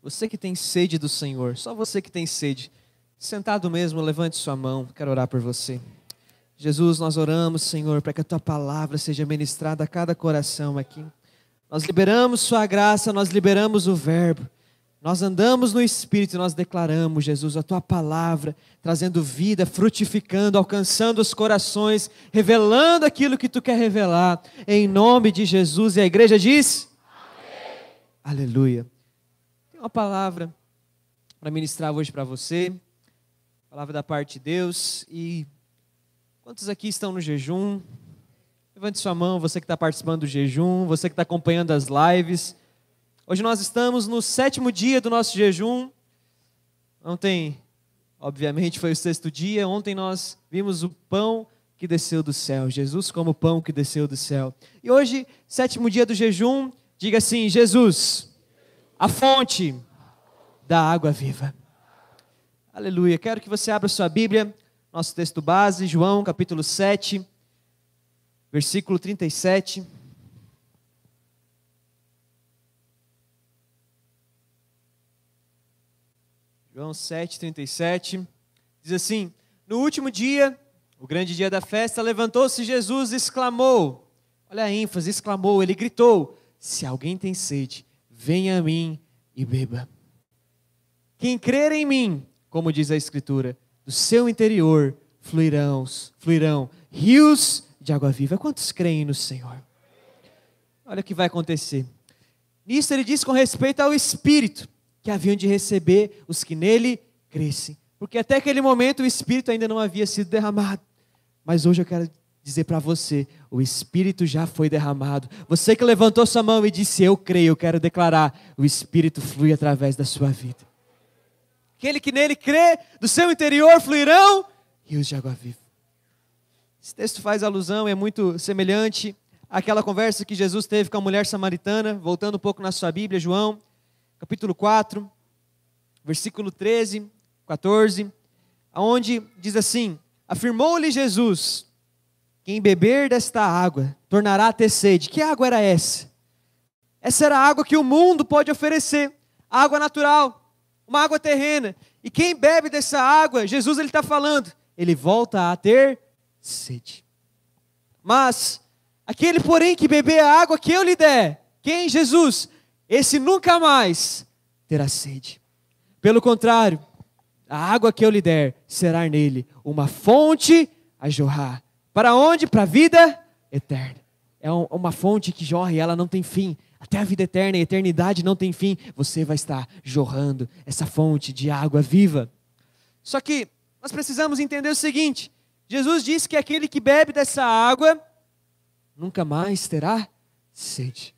Você que tem sede do Senhor, só você que tem sede, sentado mesmo, levante sua mão, quero orar por você. Jesus, nós oramos, Senhor, para que a Tua palavra seja ministrada a cada coração aqui. Nós liberamos Sua graça, nós liberamos o verbo. Nós andamos no Espírito e nós declaramos, Jesus, a Tua palavra, trazendo vida, frutificando, alcançando os corações, revelando aquilo que Tu quer revelar, em nome de Jesus. E a igreja diz? Amém. Aleluia. Tem uma palavra para ministrar hoje para você, palavra da parte de Deus. E quantos aqui estão no jejum? Levante sua mão, você que está participando do jejum, você que está acompanhando as lives. Hoje nós estamos no 7º dia do nosso jejum. Ontem, obviamente, foi o 6º dia. Ontem nós vimos o pão que desceu do céu. Jesus como o pão que desceu do céu. E hoje, 7º dia do jejum, diga assim: Jesus, a fonte da água viva. Aleluia. Quero que você abra sua Bíblia, nosso texto base, João capítulo 7, versículo 37. João 7,37, diz assim: no último dia, o grande dia da festa, levantou-se Jesus e exclamou, olha a ênfase, exclamou, ele gritou: se alguém tem sede, venha a mim e beba. Quem crer em mim, como diz a Escritura, do seu interior fluirão rios de água viva. Quantos creem no Senhor? Olha o que vai acontecer. Nisso ele diz com respeito ao Espírito, que haviam de receber os que nele crescem. Porque até aquele momento o Espírito ainda não havia sido derramado. Mas hoje eu quero dizer para você, o Espírito já foi derramado. Você que levantou sua mão e disse, eu creio, eu quero declarar, o Espírito flui através da sua vida. Aquele que nele crê, do seu interior fluirão rios de água viva. Esse texto faz alusão, é muito semelhante àquela conversa que Jesus teve com a mulher samaritana, voltando um pouco na sua Bíblia, João, capítulo 4, versículo 13, 14, onde diz assim: afirmou-lhe Jesus, quem beber desta água tornará a ter sede. Que água era essa? Essa era a água que o mundo pode oferecer, água natural, uma água terrena. E quem bebe dessa água, Jesus ele está falando, ele volta a ter sede. Mas aquele porém que beber a água que eu lhe der, quem? Jesus, esse nunca mais terá sede. Pelo contrário, a água que eu lhe der será nele uma fonte a jorrar. Para onde? Para a vida eterna. É uma fonte que jorra e ela não tem fim. Até a vida eterna, a eternidade não tem fim. Você vai estar jorrando essa fonte de água viva. Só que nós precisamos entender o seguinte: Jesus disse que aquele que bebe dessa água nunca mais terá sede.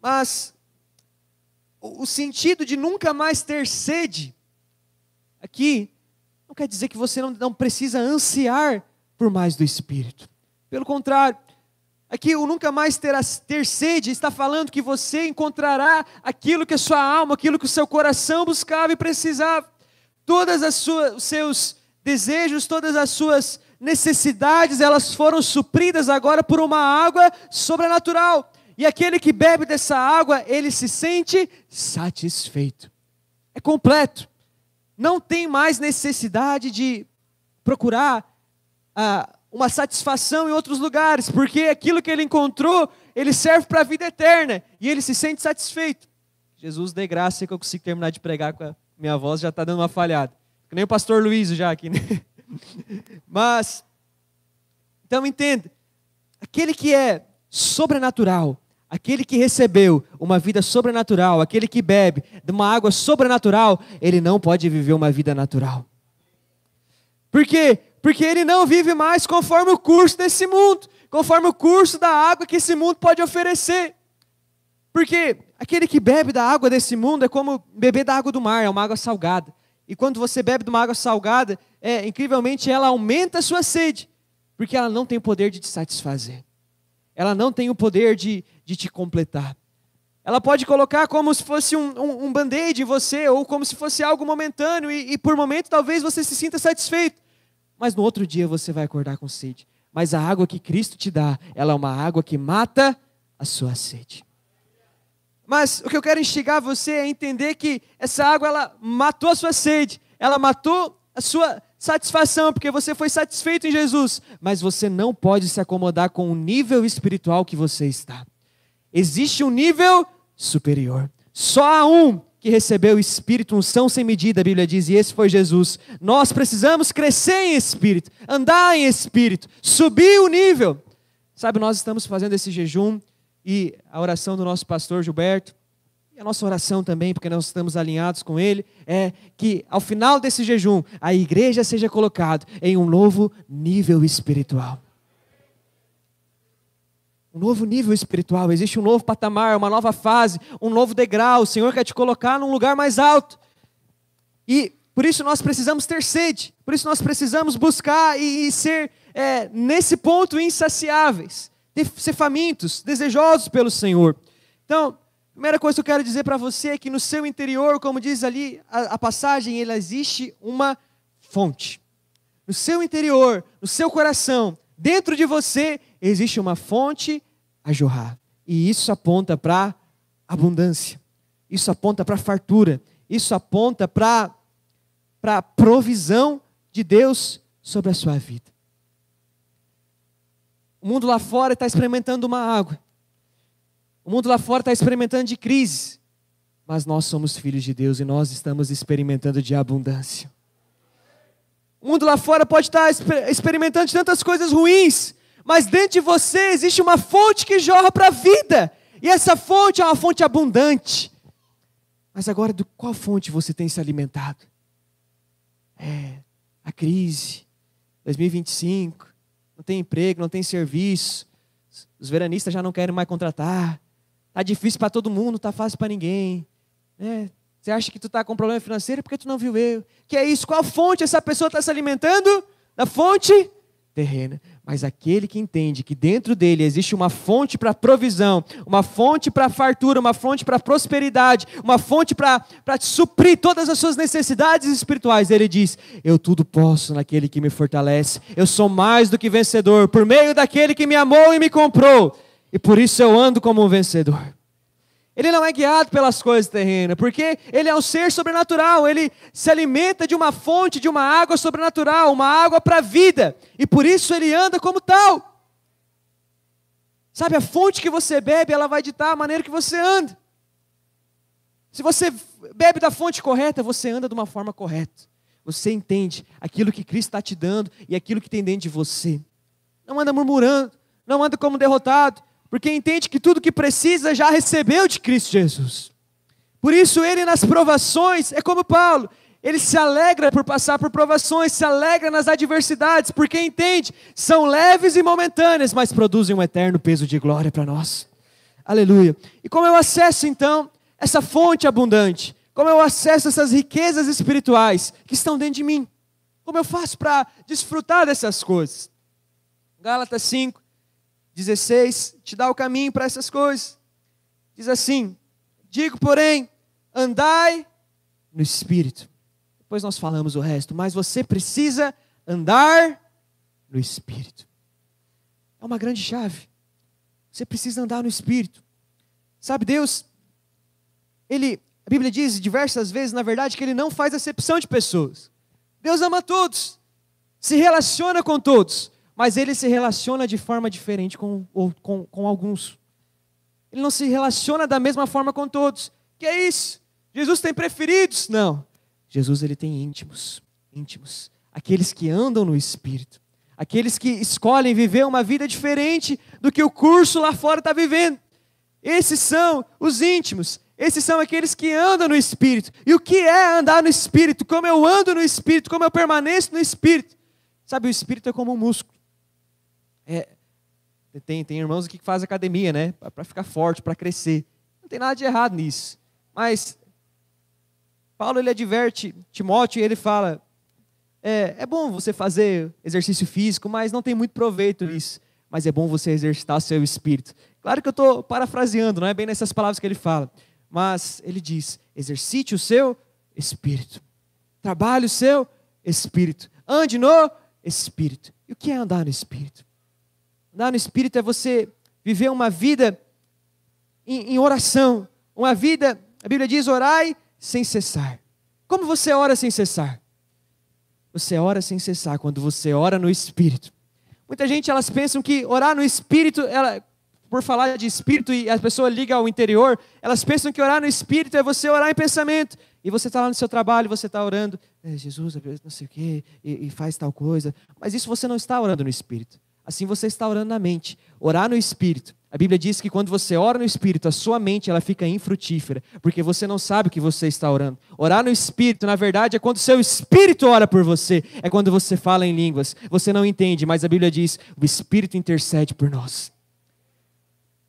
Mas o sentido de nunca mais ter sede aqui não quer dizer que você não precisa ansiar por mais do Espírito. Pelo contrário, aqui o nunca mais ter sede está falando que você encontrará aquilo que a sua alma, aquilo que o seu coração buscava e precisava. Todas os seus desejos, todas as suas necessidades, elas foram supridas agora por uma água sobrenatural. E aquele que bebe dessa água, ele se sente satisfeito. É completo. Não tem mais necessidade de procurar uma satisfação em outros lugares, porque aquilo que ele encontrou, ele serve para a vida eterna. E ele se sente satisfeito. Jesus dê graça que eu consigo terminar de pregar com a minha voz, já está dando uma falhada. Que nem o pastor Luiz já aqui, né? Mas, então entenda. Aquele que é sobrenatural, aquele que recebeu uma vida sobrenatural, aquele que bebe de uma água sobrenatural, ele não pode viver uma vida natural. Por quê? Porque ele não vive mais conforme o curso desse mundo, conforme o curso da água que esse mundo pode oferecer. Porque aquele que bebe da água desse mundo é como beber da água do mar, é uma água salgada. E quando você bebe de uma água salgada, incrivelmente ela aumenta a sua sede, porque ela não tem o poder de te satisfazer. Ela não tem o poder de te completar. Ela pode colocar como se fosse um band-aid em você, ou como se fosse algo momentâneo, e por momento talvez você se sinta satisfeito. Mas no outro dia você vai acordar com sede. Mas a água que Cristo te dá, ela é uma água que mata a sua sede. Mas o que eu quero instigar você é entender que essa água, ela matou a sua sede, ela matou a sua satisfação, porque você foi satisfeito em Jesus. Mas você não pode se acomodar com o nível espiritual que você está. Existe um nível superior. Só há um que recebeu o Espírito, unção sem medida, a Bíblia diz, e esse foi Jesus. Nós precisamos crescer em Espírito, andar em Espírito, subir o nível. Sabe, nós estamos fazendo esse jejum, e a oração do nosso pastor Gilberto, e a nossa oração também, porque nós estamos alinhados com ele, é que ao final desse jejum, a igreja seja colocada em um novo nível espiritual. Um novo nível espiritual, existe um novo patamar, uma nova fase, um novo degrau. O Senhor quer te colocar num lugar mais alto. E por isso nós precisamos ter sede, por isso nós precisamos buscar e ser nesse ponto insaciáveis, ser famintos, desejosos pelo Senhor. Então, a primeira coisa que eu quero dizer para você é que no seu interior, como diz ali a passagem, existe uma fonte. No seu interior, no seu coração, dentro de você, existe uma fonte a jorrar. E isso aponta para abundância. Isso aponta para fartura. Isso aponta para a provisão de Deus sobre a sua vida. O mundo lá fora está experimentando uma água. O mundo lá fora está experimentando de crise. Mas nós somos filhos de Deus e nós estamos experimentando de abundância. O mundo lá fora pode estar experimentando de tantas coisas ruins, mas dentro de você existe uma fonte que jorra para a vida. E essa fonte é uma fonte abundante. Mas agora, de qual fonte você tem se alimentado? A crise, 2025, não tem emprego, não tem serviço, os veranistas já não querem mais contratar, está difícil para todo mundo, está fácil para ninguém. Você acha que tu está com problema financeiro porque tu não viu eu. Que é isso? Qual fonte essa pessoa está se alimentando? Da fonte terrena. Mas aquele que entende que dentro dele existe uma fonte para provisão, uma fonte para fartura, uma fonte para prosperidade, uma fonte para suprir todas as suas necessidades espirituais, ele diz, eu tudo posso naquele que me fortalece, eu sou mais do que vencedor, por meio daquele que me amou e me comprou, e por isso eu ando como um vencedor. Ele não é guiado pelas coisas terrenas, porque ele é um ser sobrenatural, ele se alimenta de uma fonte, de uma água sobrenatural, uma água para a vida, e por isso ele anda como tal. Sabe, a fonte que você bebe, ela vai ditar a maneira que você anda. Se você bebe da fonte correta, você anda de uma forma correta. Você entende aquilo que Cristo está te dando e aquilo que tem dentro de você. Não anda murmurando, não anda como derrotado, porque entende que tudo que precisa já recebeu de Cristo Jesus. Por isso ele nas provações, é como Paulo, ele se alegra por passar por provações, se alegra nas adversidades, porque entende, são leves e momentâneas, mas produzem um eterno peso de glória para nós. Aleluia. E como eu acesso então essa fonte abundante? Como eu acesso essas riquezas espirituais que estão dentro de mim? Como eu faço para desfrutar dessas coisas? Gálatas 5. 16, te dá o caminho para essas coisas. Diz assim, digo, porém, andai no Espírito. Depois nós falamos o resto, mas você precisa andar no Espírito. É uma grande chave. Você precisa andar no Espírito. Sabe, Deus, a Bíblia diz diversas vezes, na verdade, que Ele não faz acepção de pessoas. Deus ama todos, se relaciona com todos, mas Ele se relaciona de forma diferente com alguns. Ele não se relaciona da mesma forma com todos. Que é isso? Jesus tem preferidos? Não. Jesus ele tem íntimos. Aqueles que andam no Espírito. Aqueles que escolhem viver uma vida diferente do que o curso lá fora está vivendo. Esses são os íntimos. Esses são aqueles que andam no Espírito. E o que é andar no Espírito? Como eu ando no Espírito? Como eu permaneço no Espírito? Sabe, o Espírito é como um músculo. Tem irmãos aqui que fazem academia, né? Para ficar forte, para crescer. Não tem nada de errado nisso. Mas Paulo ele adverte Timóteo e ele fala, é bom você fazer exercício físico, mas não tem muito proveito nisso. Mas é bom você exercitar o seu espírito. Claro que eu estou parafraseando, não é bem nessas palavras que ele fala. Mas ele diz, exercite o seu espírito. Trabalhe o seu espírito. Ande no Espírito. E o que é andar no Espírito? Andar no Espírito é você viver uma vida em oração, uma vida, a Bíblia diz, orai sem cessar. Como você ora sem cessar? Você ora sem cessar quando você ora no Espírito. Muita gente, elas pensam que orar no Espírito, por falar de Espírito e a pessoa liga ao interior, elas pensam que orar no Espírito é você orar em pensamento. E você está lá no seu trabalho, você está orando, Jesus, não sei o quê, e faz tal coisa. Mas isso você não está orando no Espírito. Assim você está orando na mente. Orar no Espírito. A Bíblia diz que quando você ora no Espírito, a sua mente ela fica infrutífera, porque você não sabe o que você está orando. Orar no Espírito, na verdade, é quando o seu Espírito ora por você. É quando você fala em línguas. Você não entende, mas a Bíblia diz, o Espírito intercede por nós.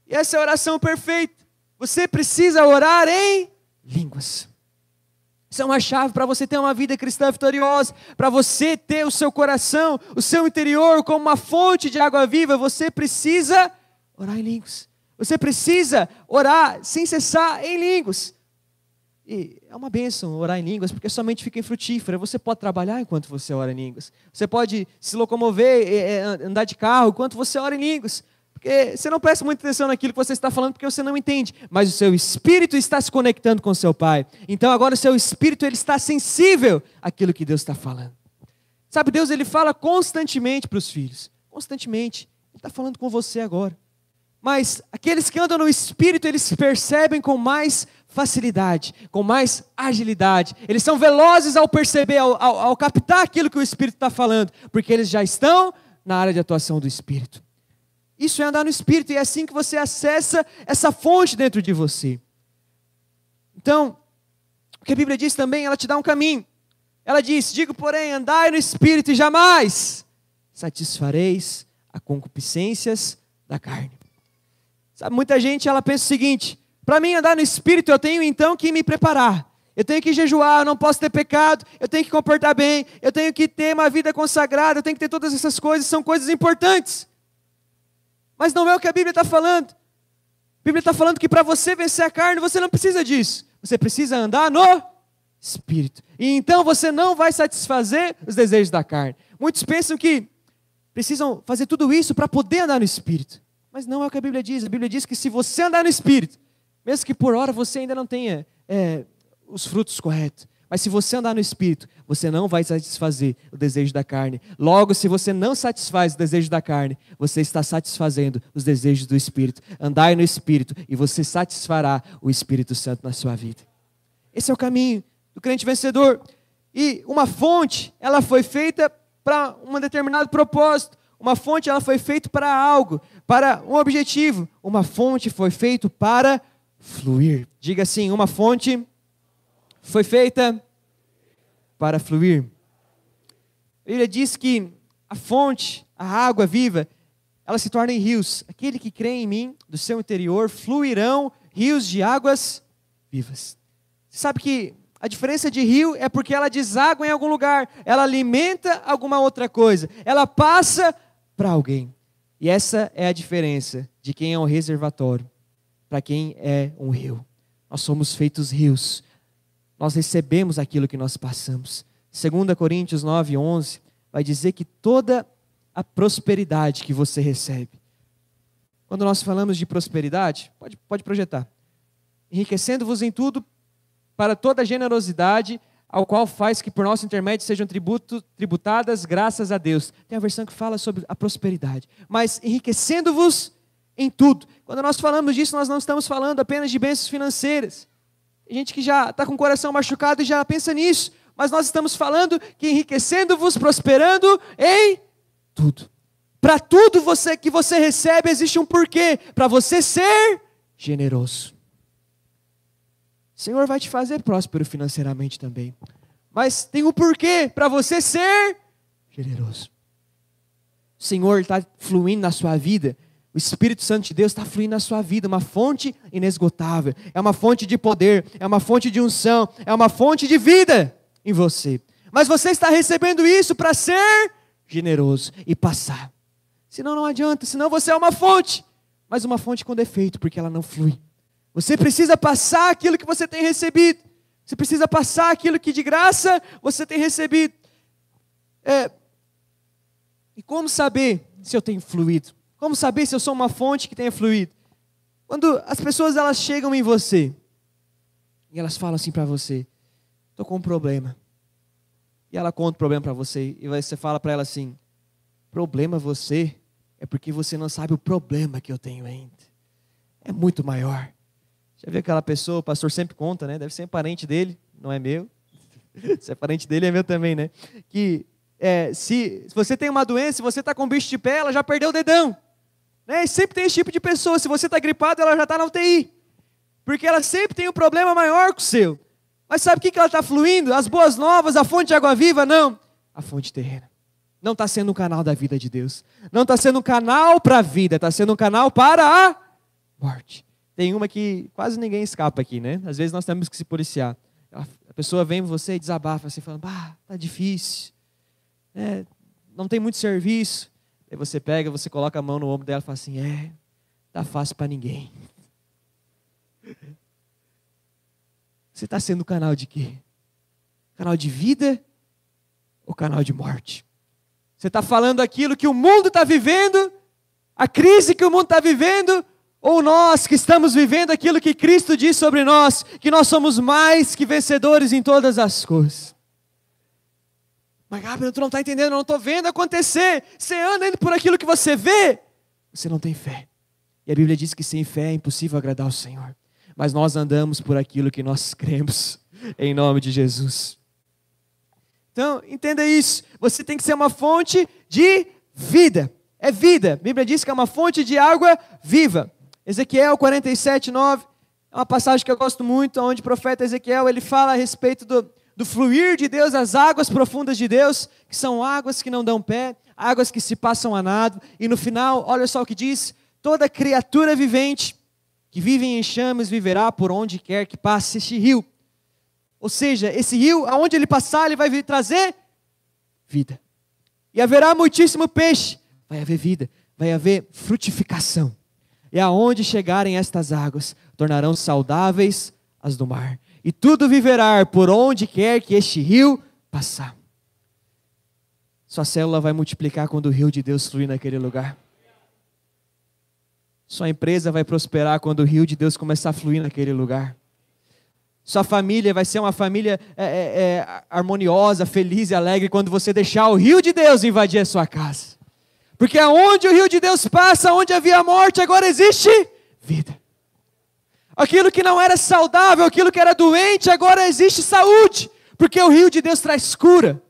E essa é a oração perfeita. Você precisa orar em línguas. Isso é uma chave para você ter uma vida cristã vitoriosa, para você ter o seu coração, o seu interior como uma fonte de água viva. Você precisa orar em línguas. Você precisa orar sem cessar em línguas. E é uma bênção orar em línguas, porque sua mente fica infrutífera. Você pode trabalhar enquanto você ora em línguas. Você pode se locomover, andar de carro enquanto você ora em línguas. Porque você não presta muita atenção naquilo que você está falando, porque você não entende. Mas o seu espírito está se conectando com o seu Pai. Então agora o seu espírito ele está sensível àquilo que Deus está falando. Sabe, Deus ele fala constantemente para os filhos. Constantemente. Ele está falando com você agora. Mas aqueles que andam no espírito, eles percebem com mais facilidade, com mais agilidade. Eles são velozes ao perceber, ao captar aquilo que o espírito está falando. Porque eles já estão na área de atuação do espírito. Isso é andar no Espírito, e é assim que você acessa essa fonte dentro de você. Então, o que a Bíblia diz também, ela te dá um caminho. Ela diz, digo porém, andai no Espírito e jamais satisfareis as concupiscências da carne. Sabe, muita gente, ela pensa o seguinte, para mim andar no Espírito, eu tenho então que me preparar. Eu tenho que jejuar, eu não posso ter pecado, eu tenho que comportar bem, eu tenho que ter uma vida consagrada, eu tenho que ter todas essas coisas, são coisas importantes. Mas não é o que a Bíblia está falando. A Bíblia está falando que para você vencer a carne, você não precisa disso. Você precisa andar no Espírito. E então você não vai satisfazer os desejos da carne. Muitos pensam que precisam fazer tudo isso para poder andar no Espírito. Mas não é o que a Bíblia diz. A Bíblia diz que se você andar no Espírito, mesmo que por hora você ainda não tenha os frutos corretos, mas se você andar no Espírito, você não vai satisfazer o desejo da carne. Logo, se você não satisfaz o desejo da carne, você está satisfazendo os desejos do Espírito. Andai no Espírito e você satisfará o Espírito Santo na sua vida. Esse é o caminho do crente vencedor. E uma fonte, ela foi feita para um determinado propósito. Uma fonte, ela foi feita para algo, para um objetivo. Uma fonte foi feita para fluir. Diga assim, uma fonte foi feita para fluir. A Bíblia diz que a fonte, a água viva, ela se torna em rios. Aquele que crê em mim, do seu interior, fluirão rios de águas vivas. Você sabe que a diferença de rio é porque ela deságua em algum lugar, ela alimenta alguma outra coisa, ela passa para alguém. E essa é a diferença de quem é um reservatório para quem é um rio. Nós somos feitos rios. Nós recebemos aquilo que nós passamos. 2 Coríntios 9:11 vai dizer que toda a prosperidade que você recebe. Quando nós falamos de prosperidade, pode projetar. Enriquecendo-vos em tudo para toda generosidade, ao qual faz que por nosso intermédio sejam tributadas graças a Deus. Tem a versão que fala sobre a prosperidade. Mas enriquecendo-vos em tudo. Quando nós falamos disso, nós não estamos falando apenas de bênçãos financeiras. Tem gente que já está com o coração machucado e já pensa nisso. Mas nós estamos falando que enriquecendo-vos, prosperando em tudo. Para tudo que você recebe, existe um porquê. Para você ser generoso. O Senhor vai te fazer próspero financeiramente também. Mas tem um porquê para você ser generoso. O Senhor está fluindo na sua vida. O Espírito Santo de Deus está fluindo na sua vida, uma fonte inesgotável, é uma fonte de poder, é uma fonte de unção, é uma fonte de vida em você. Mas você está recebendo isso para ser generoso e passar. Senão não adianta, senão você é uma fonte, mas uma fonte com defeito, porque ela não flui. Você precisa passar aquilo que você tem recebido, você precisa passar aquilo que de graça você tem recebido. E como saber se eu tenho fluído? Como saber se eu sou uma fonte que tenha fluído? Quando as pessoas elas chegam em você, E elas falam assim para você: estou com um problema. E ela conta o problema para você. E você fala para ela assim: problema você é porque você não sabe o problema que eu tenho ainda. É muito maior. Já viu aquela pessoa, o pastor sempre conta, né? Deve ser parente dele, não é meu. Se é parente dele, é meu também, né? Que se você tem uma doença, se você está com um bicho de pé, ela já perdeu o dedão. Né? E sempre tem esse tipo de pessoa. Se você está gripado, ela já está na UTI. Porque ela sempre tem um problema maior que o seu. Mas sabe o que ela está fluindo? As boas novas, a fonte de água viva? Não. A fonte terrena. Não está sendo um canal da vida de Deus. Não está sendo um canal para a vida. Está sendo um canal para a morte. Tem uma que quase ninguém escapa aqui, né? Às vezes nós temos que se policiar. A pessoa vem você e desabafa assim, falando: tá difícil. Não tem muito serviço. Aí você pega, você coloca a mão no ombro dela e fala assim: tá fácil para ninguém. Você está sendo canal de quê? Canal de vida ou canal de morte? Você está falando aquilo que o mundo está vivendo, a crise que o mundo está vivendo, ou nós que estamos vivendo aquilo que Cristo diz sobre nós, que nós somos mais que vencedores em todas as coisas? Mas Gabriel, tu não está entendendo, eu não estou vendo acontecer. Você anda indo por aquilo que você vê, você não tem fé. E a Bíblia diz que sem fé é impossível agradar ao Senhor. Mas nós andamos por aquilo que nós cremos, em nome de Jesus. Então, entenda isso. Você tem que ser uma fonte de vida. É vida. A Bíblia diz que é uma fonte de água viva. Ezequiel 47:9 é uma passagem que eu gosto muito, onde o profeta Ezequiel ele fala a respeito do fluir de Deus, as águas profundas de Deus, que são águas que não dão pé, águas que se passam a nado. E no final, olha só o que diz: toda criatura vivente que vive em enxames viverá por onde quer que passe este rio. Ou seja, esse rio, aonde ele passar, ele vai vir trazer vida. E haverá muitíssimo peixe, vai haver vida, vai haver frutificação. E aonde chegarem estas águas, tornarão saudáveis as do mar. E tudo viverá por onde quer que este rio passar. Sua célula vai multiplicar quando o rio de Deus fluir naquele lugar. Sua empresa vai prosperar quando o rio de Deus começar a fluir naquele lugar. Sua família vai ser uma família harmoniosa, feliz e alegre quando você deixar o rio de Deus invadir a sua casa. Porque aonde o rio de Deus passa, onde havia morte, agora existe vida. Aquilo que não era saudável, aquilo que era doente, agora existe saúde. Porque o rio de Deus traz cura.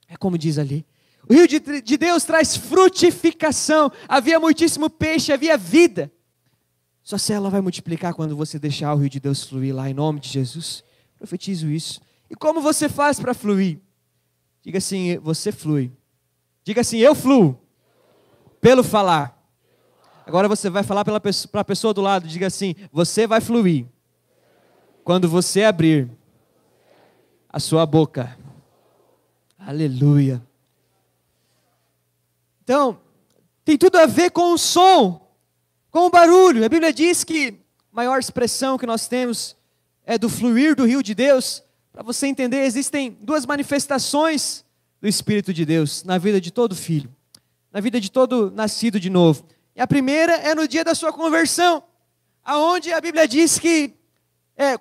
É como diz ali. O rio de Deus traz frutificação. Havia muitíssimo peixe, havia vida. Sua célula vai multiplicar quando você deixar o rio de Deus fluir lá, em nome de Jesus. Profetizo isso. E como você faz para fluir? Diga assim: você flui. Diga assim: eu fluo. Pelo falar. Agora você vai falar para a pessoa do lado. Diga assim: você vai fluir quando você abrir a sua boca. Aleluia. Então, tem tudo a ver com o som, com o barulho. A Bíblia diz que a maior expressão que nós temos é do fluir do rio de Deus. Para você entender, existem duas manifestações do Espírito de Deus na vida de todo filho, na vida de todo nascido de novo. E a primeira é no dia da sua conversão, aonde a Bíblia diz que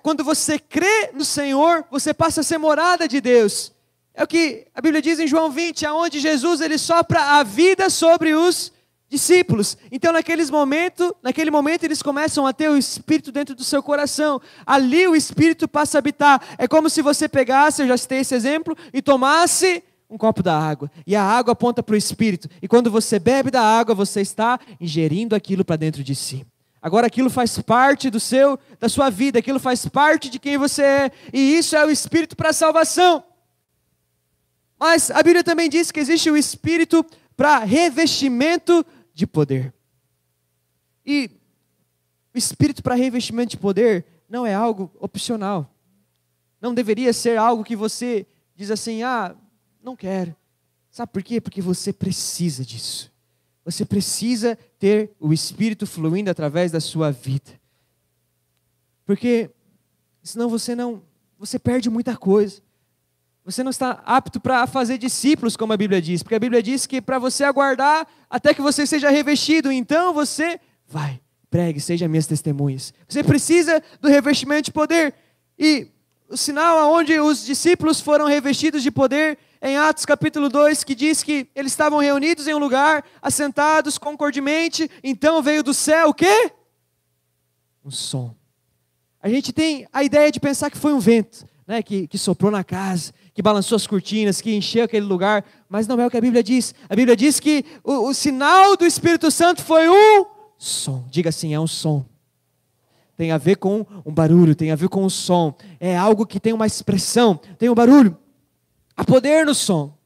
quando você crê no Senhor, você passa a ser morada de Deus. É o que a Bíblia diz em João 20, aonde Jesus ele sopra a vida sobre os discípulos. Então naquele momento eles começam a ter o Espírito dentro do seu coração. Ali o Espírito passa a habitar. É como se você pegasse, eu já citei esse exemplo, e tomasse um copo da água. E a água aponta para o Espírito. E quando você bebe da água, você está ingerindo aquilo para dentro de si. Agora aquilo faz parte da sua vida, aquilo faz parte de quem você é. E isso é o Espírito para a salvação. Mas a Bíblia também diz que existe o Espírito para revestimento de poder. E o Espírito para revestimento de poder não é algo opcional. Não deveria ser algo que você diz assim: não quero. Sabe por quê? Porque você precisa disso. Você precisa ter o Espírito fluindo através da sua vida. Porque senão você perde muita coisa. Você não está apto para fazer discípulos, como a Bíblia diz. Porque a Bíblia diz que para você aguardar até que você seja revestido, então você vai, pregue, seja minhas testemunhas. Você precisa do revestimento de poder. E o sinal onde os discípulos foram revestidos de poder, em Atos capítulo 2, que diz que eles estavam reunidos em um lugar, assentados concordemente, então veio do céu o quê? Um som. A gente tem a ideia de pensar que foi um vento, né, que soprou na casa, que balançou as cortinas, que encheu aquele lugar, mas não é o que a Bíblia diz. A Bíblia diz que o sinal do Espírito Santo foi um som. Diga assim, é um som. Tem a ver com um barulho, tem a ver com um som. É algo que tem uma expressão, tem um barulho. Há poder no som.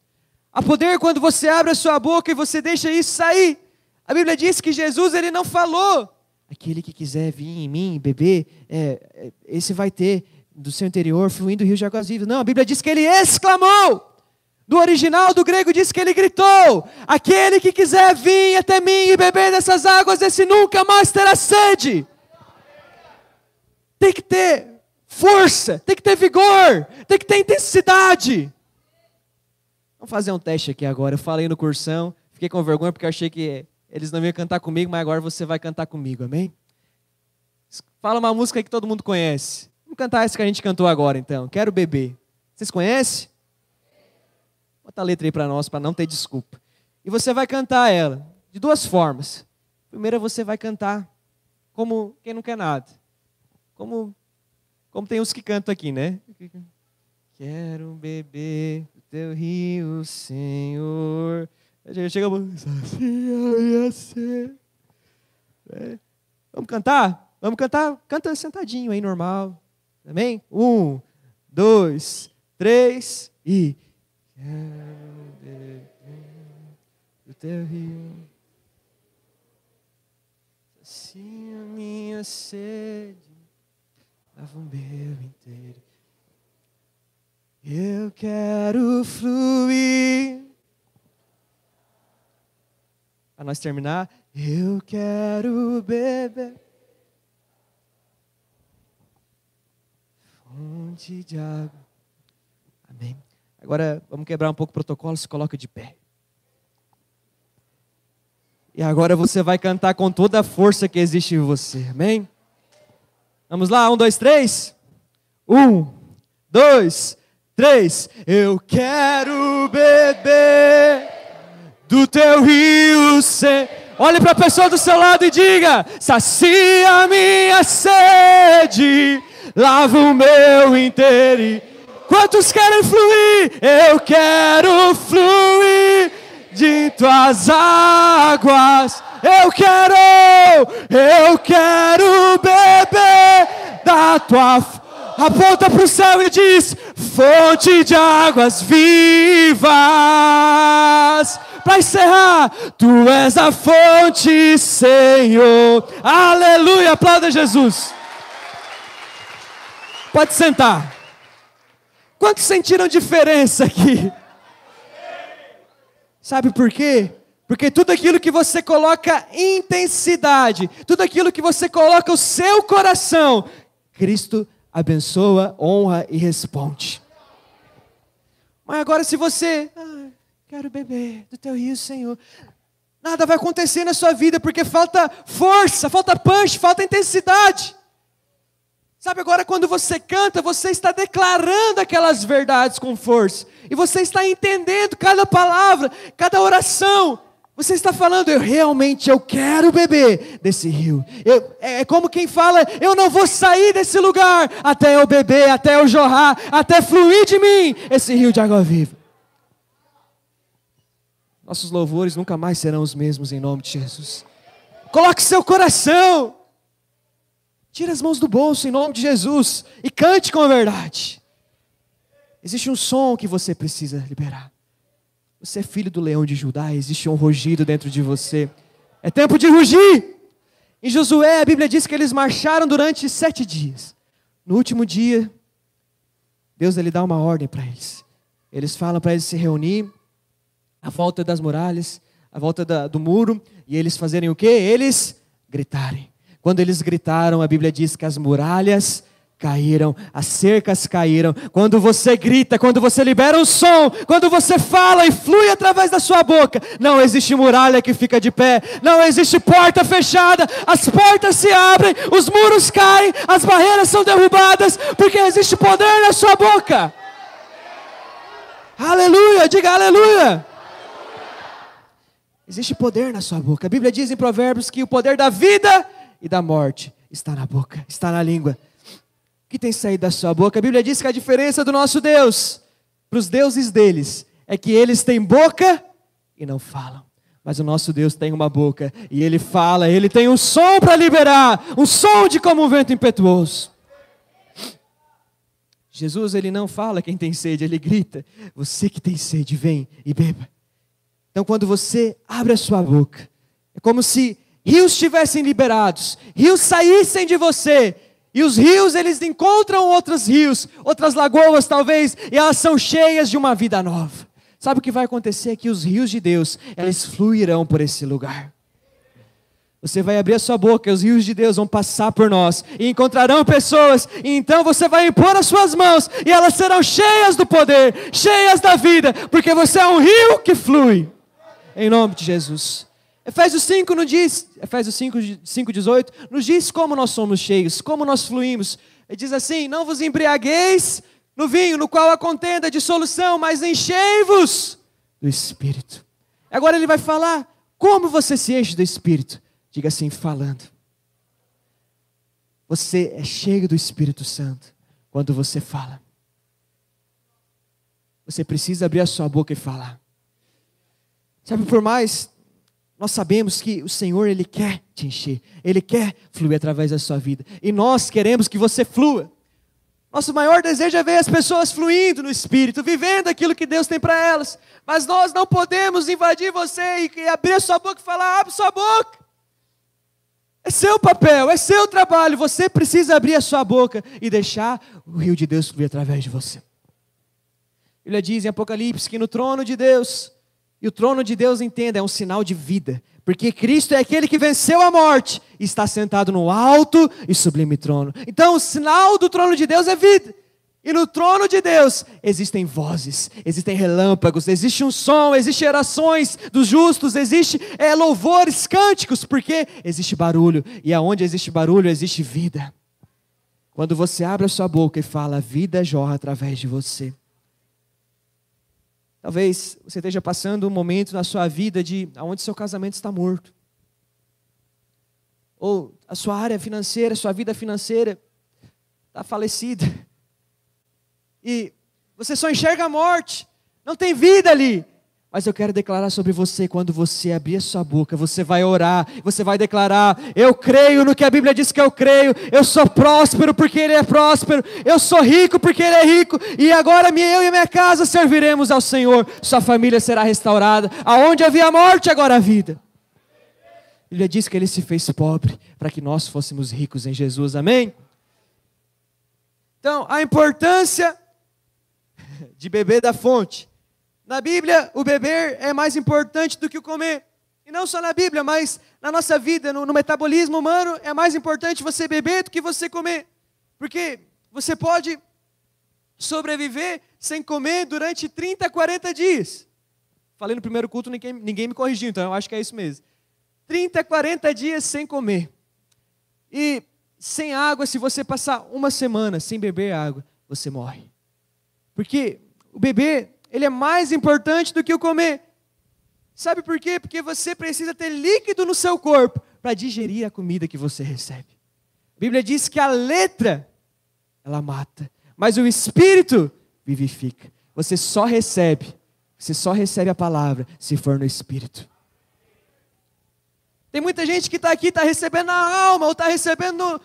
Há poder quando você abre a sua boca e você deixa isso sair. A Bíblia diz que Jesus, ele não falou: aquele que quiser vir em mim e beber, esse vai ter do seu interior fluindo rio de águas vivas. Não, a Bíblia diz que ele exclamou. Do original, do grego, diz que ele gritou: aquele que quiser vir até mim e beber dessas águas, esse nunca mais terá sede. Tem que ter força, tem que ter vigor, tem que ter intensidade. Vamos fazer um teste aqui agora. Eu falei no cursão, fiquei com vergonha porque eu achei que eles não iam cantar comigo, mas agora você vai cantar comigo, amém? Fala uma música aí que todo mundo conhece. Vamos cantar essa que a gente cantou agora então. Quero beber. Vocês conhecem? Bota a letra aí para nós, para não ter desculpa. E você vai cantar ela de duas formas. Primeiro você vai cantar como quem não quer nada. Como tem uns que cantam aqui, né? Quero beber do teu rio, Senhor. Chega a música. Vamos cantar? Vamos cantar? Canta sentadinho aí, normal. Amém? 1, 2, 3 e... Quero beber do teu rio, sacia minha sede, lava o meu inteiro. Eu quero fluir. Para nós terminar, eu quero beber fonte de água. Amém. Agora vamos quebrar um pouco o protocolo, se coloca de pé. E agora você vai cantar com toda a força que existe em você, amém? Vamos lá, 1, 2, 3. 1, 2, 3. Eu quero beber do teu rio, olhe para a pessoa do seu lado e diga: sacia minha sede, lava o meu inteiro. Quantos querem fluir? Eu quero fluir de tuas águas. Eu quero beber da tua... Aponta para o céu e diz: fonte de águas vivas. Para encerrar, tu és a fonte, Senhor. Aleluia, aplauda Jesus. Pode sentar. Quantos sentiram diferença aqui? Sabe por quê? Porque tudo aquilo que você coloca intensidade, tudo aquilo que você coloca o seu coração, Cristo abençoa, honra e responde. Mas agora se você, quero beber do teu rio, Senhor, nada vai acontecer na sua vida, porque falta força, falta punch, falta intensidade. Sabe, agora quando você canta, você está declarando aquelas verdades com força. E você está entendendo cada palavra, cada oração. Você está falando: eu quero beber desse rio. É como quem fala: eu não vou sair desse lugar até eu beber, até eu jorrar, até fluir de mim esse rio de água viva. Nossos louvores nunca mais serão os mesmos em nome de Jesus. Coloque seu coração. Tira as mãos do bolso em nome de Jesus e cante com a verdade. Existe um som que você precisa liberar. Você é filho do leão de Judá, existe um rugido dentro de você. É tempo de rugir. Em Josué, a Bíblia diz que eles marcharam durante 7 dias. No último dia, Deus ele dá uma ordem para eles. Eles falam para eles se reunir à volta das muralhas, à volta do muro, e eles fazerem o quê? Eles gritarem. Quando eles gritaram, a Bíblia diz que as muralhas caíram, as cercas caíram. Quando você grita, quando você libera um som, quando você fala e flui através da sua boca, não existe muralha que fica de pé, não existe porta fechada, as portas se abrem, os muros caem, as barreiras são derrubadas, porque existe poder na sua boca. Aleluia, diga aleluia. Existe poder na sua boca. A Bíblia diz em Provérbios que o poder da vida e da morte está na boca, está na língua. O que tem saído da sua boca? A Bíblia diz que a diferença do nosso Deus para os deuses deles é que eles têm boca e não falam. Mas o nosso Deus tem uma boca e Ele fala, Ele tem um som para liberar, um som de como um vento impetuoso. Jesus, Ele não fala quem tem sede, Ele grita, você que tem sede, vem e beba. Então quando você abre a sua boca, é como se rios estivessem liberados, rios saíssem de você, e os rios eles encontram outros rios, outras lagoas talvez, e elas são cheias de uma vida nova. Sabe o que vai acontecer? É que os rios de Deus, eles fluirão por esse lugar. Você vai abrir a sua boca e os rios de Deus vão passar por nós e encontrarão pessoas, e então você vai impor as suas mãos e elas serão cheias do poder, cheias da vida, porque você é um rio que flui. Em nome de Jesus. Efésios 5 nos diz, Efésios 5:18, nos diz como nós somos cheios, como nós fluímos. Ele diz assim, não vos embriagueis no vinho, no qual há contenda, a dissolução, mas enchei-vos do Espírito. Agora ele vai falar, como você se enche do Espírito? Diga assim, falando. Você é cheio do Espírito Santo quando você fala. Você precisa abrir a sua boca e falar. Sabe, por mais, nós sabemos que o Senhor, Ele quer te encher. Ele quer fluir através da sua vida. E nós queremos que você flua. Nosso maior desejo é ver as pessoas fluindo no Espírito, vivendo aquilo que Deus tem para elas. Mas nós não podemos invadir você e abrir a sua boca e falar, abre sua boca. É seu papel, é seu trabalho. Você precisa abrir a sua boca e deixar o rio de Deus fluir através de você. A Bíblia diz em Apocalipse que no trono de Deus, e o trono de Deus, entenda, é um sinal de vida. Porque Cristo é aquele que venceu a morte e está sentado no alto e sublime trono. Então o sinal do trono de Deus é vida. E no trono de Deus existem vozes, existem relâmpagos, existe um som, existem orações dos justos, existe louvores, cânticos, porque existe barulho. E aonde existe barulho, existe vida. Quando você abre a sua boca e fala, a vida jorra através de você. Talvez você esteja passando um momento na sua vida onde seu casamento está morto. Ou a sua área financeira, a sua vida financeira está falecida. E você só enxerga a morte, não tem vida ali. Mas eu quero declarar sobre você, quando você abrir a sua boca, você vai orar, você vai declarar, eu creio no que a Bíblia diz que eu creio, eu sou próspero porque Ele é próspero, eu sou rico porque Ele é rico, e agora eu e minha casa serviremos ao Senhor, sua família será restaurada, aonde havia morte, agora há vida. A Bíblia diz que Ele se fez pobre, para que nós fôssemos ricos em Jesus, amém? Então, a importância de beber da fonte. Na Bíblia, o beber é mais importante do que o comer. E não só na Bíblia, mas na nossa vida, no metabolismo humano, é mais importante você beber do que você comer. Porque você pode sobreviver sem comer durante 30, 40 dias. Falei no primeiro culto, ninguém me corrigiu, então eu acho que é isso mesmo. 30, 40 dias sem comer. E sem água, se você passar uma semana sem beber água, você morre. Porque o beber, ele é mais importante do que o comer. Sabe por quê? Porque você precisa ter líquido no seu corpo para digerir a comida que você recebe. A Bíblia diz que a letra, ela mata, mas o Espírito vivifica. Você só recebe a palavra se for no Espírito. Tem muita gente que está aqui, está recebendo na alma, ou está recebendo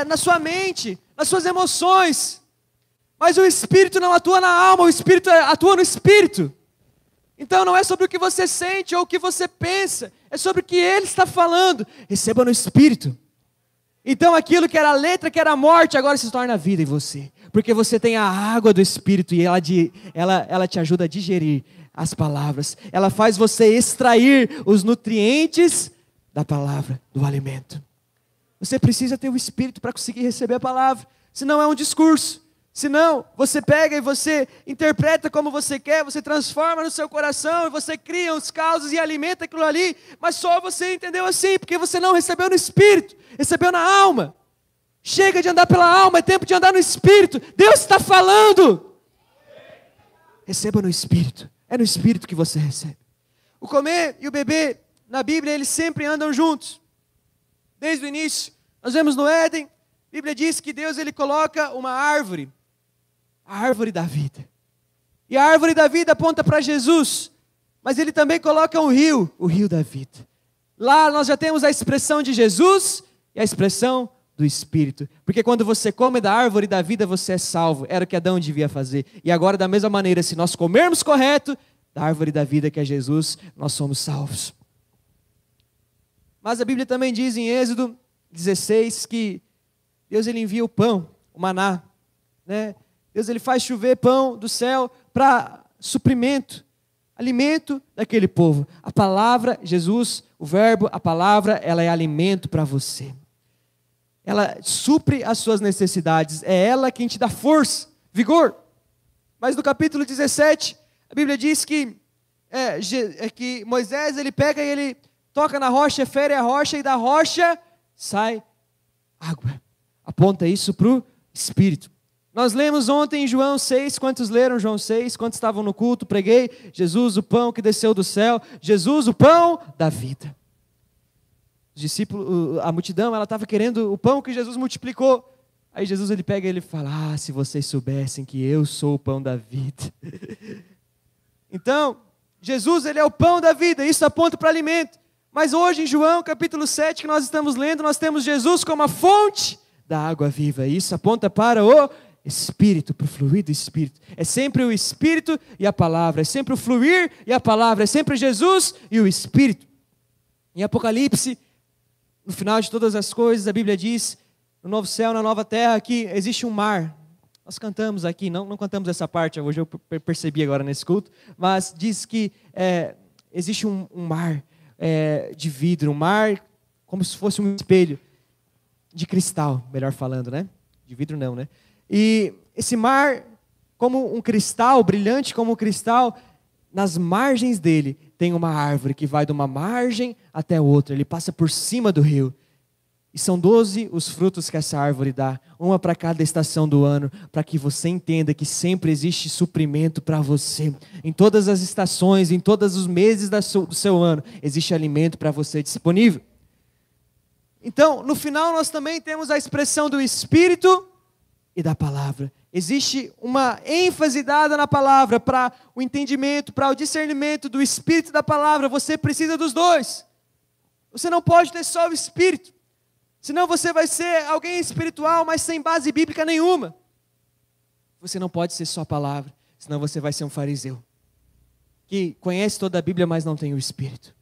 na sua mente, nas suas emoções. Mas o Espírito não atua na alma, o Espírito atua no Espírito. Então não é sobre o que você sente ou o que você pensa, é sobre o que Ele está falando. Receba no Espírito. Então aquilo que era letra, que era morte, agora se torna vida em você. Porque você tem a água do Espírito e ela te ajuda a digerir as palavras. Ela faz você extrair os nutrientes da palavra, do alimento. Você precisa ter o Espírito para conseguir receber a palavra. Senão é um discurso. Senão, você pega e você interpreta como você quer, você transforma no seu coração e você cria os causos e alimenta aquilo ali, mas só você entendeu assim, porque você não recebeu no Espírito, recebeu na alma. Chega de andar pela alma, é tempo de andar no Espírito. Deus está falando. Receba no Espírito. É no Espírito que você recebe. O comer e o beber, na Bíblia, eles sempre andam juntos. Desde o início, nós vemos no Éden, a Bíblia diz que Deus ele coloca uma árvore, a árvore da vida. E a árvore da vida aponta para Jesus, mas ele também coloca um rio, o rio da vida. Lá nós já temos a expressão de Jesus e a expressão do Espírito. Porque quando você come da árvore da vida, você é salvo. Era o que Adão devia fazer. E agora, da mesma maneira, se nós comermos correto, da árvore da vida que é Jesus, nós somos salvos. Mas a Bíblia também diz em Êxodo 16 que Deus ele envia o pão, o maná, né? Deus ele faz chover pão do céu para suprimento, alimento daquele povo. A palavra, Jesus, o verbo, a palavra, ela é alimento para você. Ela supre as suas necessidades, é ela quem te dá força, vigor. Mas no capítulo 17, a Bíblia diz que Moisés ele pega e ele toca na rocha, fere a rocha e da rocha sai água. Aponta isso para o Espírito. Nós lemos ontem em João 6, quantos leram João 6? Quantos estavam no culto? Preguei, Jesus o pão que desceu do céu, Jesus o pão da vida. Os discípulos, a multidão, ela estava querendo o pão que Jesus multiplicou. Aí Jesus ele pega e ele fala, se vocês soubessem que eu sou o pão da vida. Então, Jesus ele é o pão da vida, isso aponta para alimento. Mas hoje em João capítulo 7 que nós estamos lendo, nós temos Jesus como a fonte da água viva. Isso aponta para o Espírito, para o fluir do Espírito. É sempre o Espírito e a palavra, é sempre o fluir e a palavra, é sempre Jesus e o Espírito. Em Apocalipse, no final de todas as coisas, a Bíblia diz, no novo céu, na nova terra, que existe um mar. Nós cantamos aqui, não cantamos essa parte, hoje eu percebi agora nesse culto, mas diz que existe um mar de vidro, um mar como se fosse um espelho de cristal, melhor falando, né? De vidro não, né? E esse mar, como um cristal, brilhante como um cristal, nas margens dele tem uma árvore que vai de uma margem até outra, ele passa por cima do rio. E são 12 os frutos que essa árvore dá, uma para cada estação do ano, para que você entenda que sempre existe suprimento para você. Em todas as estações, em todos os meses do seu ano, existe alimento para você disponível. Então, no final nós também temos a expressão do Espírito e da palavra. Existe uma ênfase dada na palavra para o entendimento, para o discernimento do Espírito e da palavra. Você precisa dos dois. Você não pode ter só o Espírito. Senão você vai ser alguém espiritual, mas sem base bíblica nenhuma. Você não pode ser só a palavra, senão você vai ser um fariseu, que conhece toda a Bíblia, mas não tem o Espírito.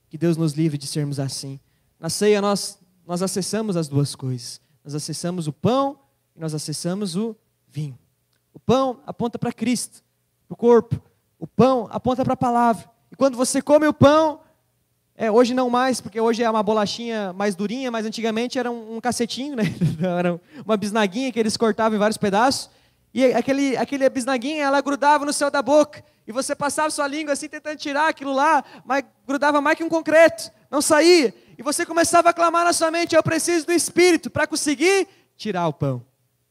Que Deus nos livre de sermos assim. Na ceia nós acessamos as duas coisas. Nós acessamos o pão e nós acessamos o vinho. O pão aponta para Cristo, para o corpo. O pão aponta para a palavra. E quando você come o pão, hoje não mais, porque hoje é uma bolachinha mais durinha, mas antigamente era um cacetinho, né? Era uma bisnaguinha que eles cortavam em vários pedaços. E aquele bisnaguinha, ela grudava no céu da boca. E você passava sua língua assim, tentando tirar aquilo lá, mas grudava mais que um concreto. Não saía. E você começava a clamar na sua mente, eu preciso do Espírito para conseguir tirar o pão.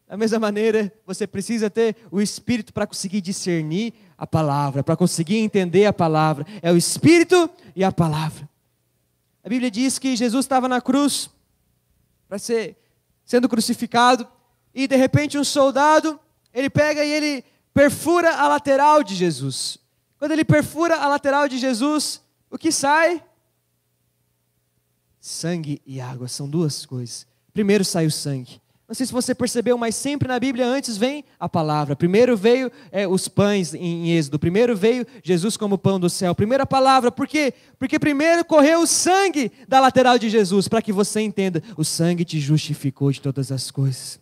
Da mesma maneira, você precisa ter o Espírito para conseguir discernir a palavra, para conseguir entender a palavra. É o Espírito e a palavra. A Bíblia diz que Jesus estava na cruz, sendo crucificado, e de repente um soldado, ele pega e ele perfura a lateral de Jesus. Quando ele perfura a lateral de Jesus, o que sai? Sangue e água, são duas coisas. Primeiro sai o sangue. Não sei se você percebeu, mas sempre na Bíblia antes vem a palavra. Primeiro veio os pães em Êxodo. Primeiro veio Jesus como pão do céu. Primeira palavra, por quê? Porque primeiro correu o sangue da lateral de Jesus, para que você entenda, o sangue te justificou de todas as coisas.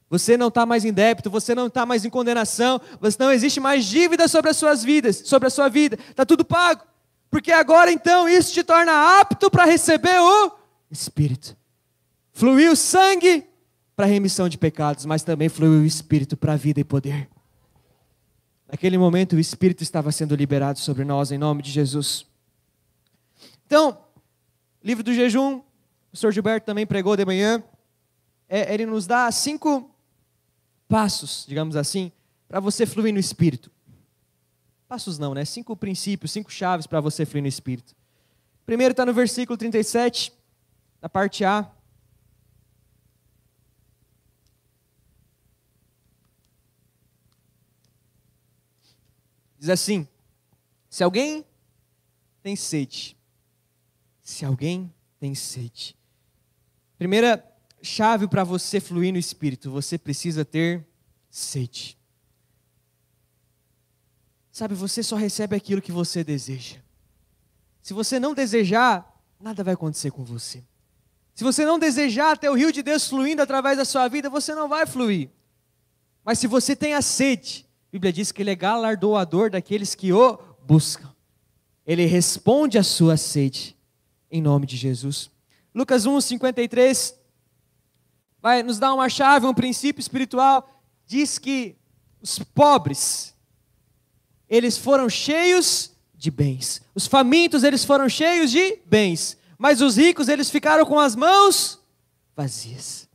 Você não está mais em débito, você não está mais em condenação, não existe mais dívida sobre as suas vidas, sobre a sua vida. Está tudo pago. Porque agora então isso te torna apto para receber o Espírito. Fluiu o sangue para a remissão de pecados, mas também fluiu o Espírito para a vida e poder. Naquele momento o Espírito estava sendo liberado sobre nós em nome de Jesus. Então, livro do jejum, o Sr. Gilberto também pregou de manhã, ele nos dá 5 passos, digamos assim, para você fluir no Espírito. Passos não, né? 5 princípios, 5 chaves para você fluir no Espírito. Primeiro está no versículo 37, na parte A. Diz assim: se alguém tem sede, se alguém tem sede. Primeira chave para você fluir no Espírito, você precisa ter sede. Sabe, você só recebe aquilo que você deseja. Se você não desejar, nada vai acontecer com você. Se você não desejar ter o rio de Deus fluindo através da sua vida, você não vai fluir. Mas se você tem a sede, a Bíblia diz que Ele é galardoador daqueles que o buscam. Ele responde à sua sede, em nome de Jesus. Lucas 1:53 vai nos dar uma chave, um princípio espiritual. Diz que os pobres, eles foram cheios de bens. Os famintos, eles foram cheios de bens. Mas os ricos, eles ficaram com as mãos vazias.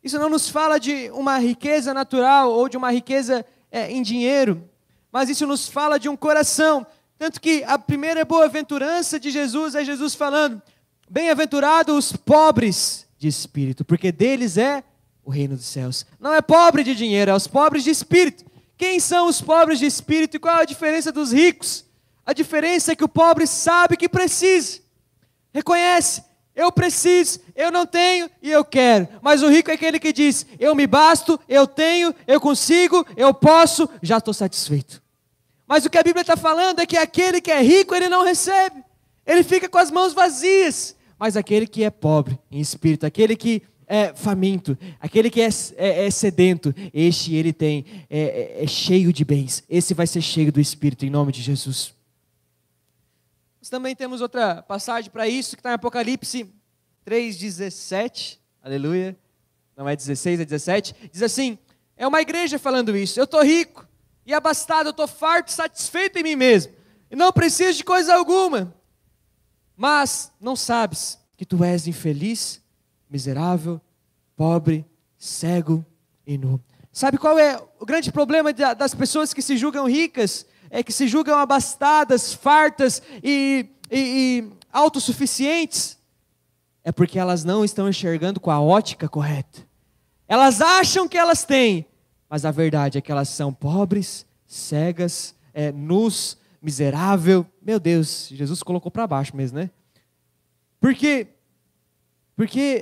Isso não nos fala de uma riqueza natural ou de uma riqueza em dinheiro, mas isso nos fala de um coração. Tanto que a primeira boa-aventurança de Jesus é Jesus falando: bem-aventurados os pobres de espírito, porque deles é o reino dos céus. Não é pobre de dinheiro, é os pobres de espírito. Quem são os pobres de espírito e qual a diferença dos ricos? A diferença é que o pobre sabe que precisa, reconhece: eu preciso, eu não tenho e eu quero. Mas o rico é aquele que diz: eu me basto, eu tenho, eu consigo, eu posso, já estou satisfeito. Mas o que a Bíblia está falando é que aquele que é rico, ele não recebe, ele fica com as mãos vazias. Mas aquele que é pobre em espírito, aquele que é faminto, aquele que é sedento, este ele tem, é cheio de bens. Esse vai ser cheio do Espírito, em nome de Jesus. Nós também temos outra passagem para isso, que está em Apocalipse 3:17, aleluia, não é 16, é 17, diz assim, é uma igreja falando isso: eu estou rico e abastado, eu estou farto, satisfeito em mim mesmo, e não preciso de coisa alguma, mas não sabes que tu és infeliz, miserável, pobre, cego e nu. Sabe qual é o grande problema das pessoas que se julgam ricas? É que se julgam abastadas, fartas e autossuficientes. É porque elas não estão enxergando com a ótica correta. Elas acham que elas têm, mas a verdade é que elas são pobres, cegas, nus, miserável. Meu Deus, Jesus colocou para baixo mesmo, né? Porque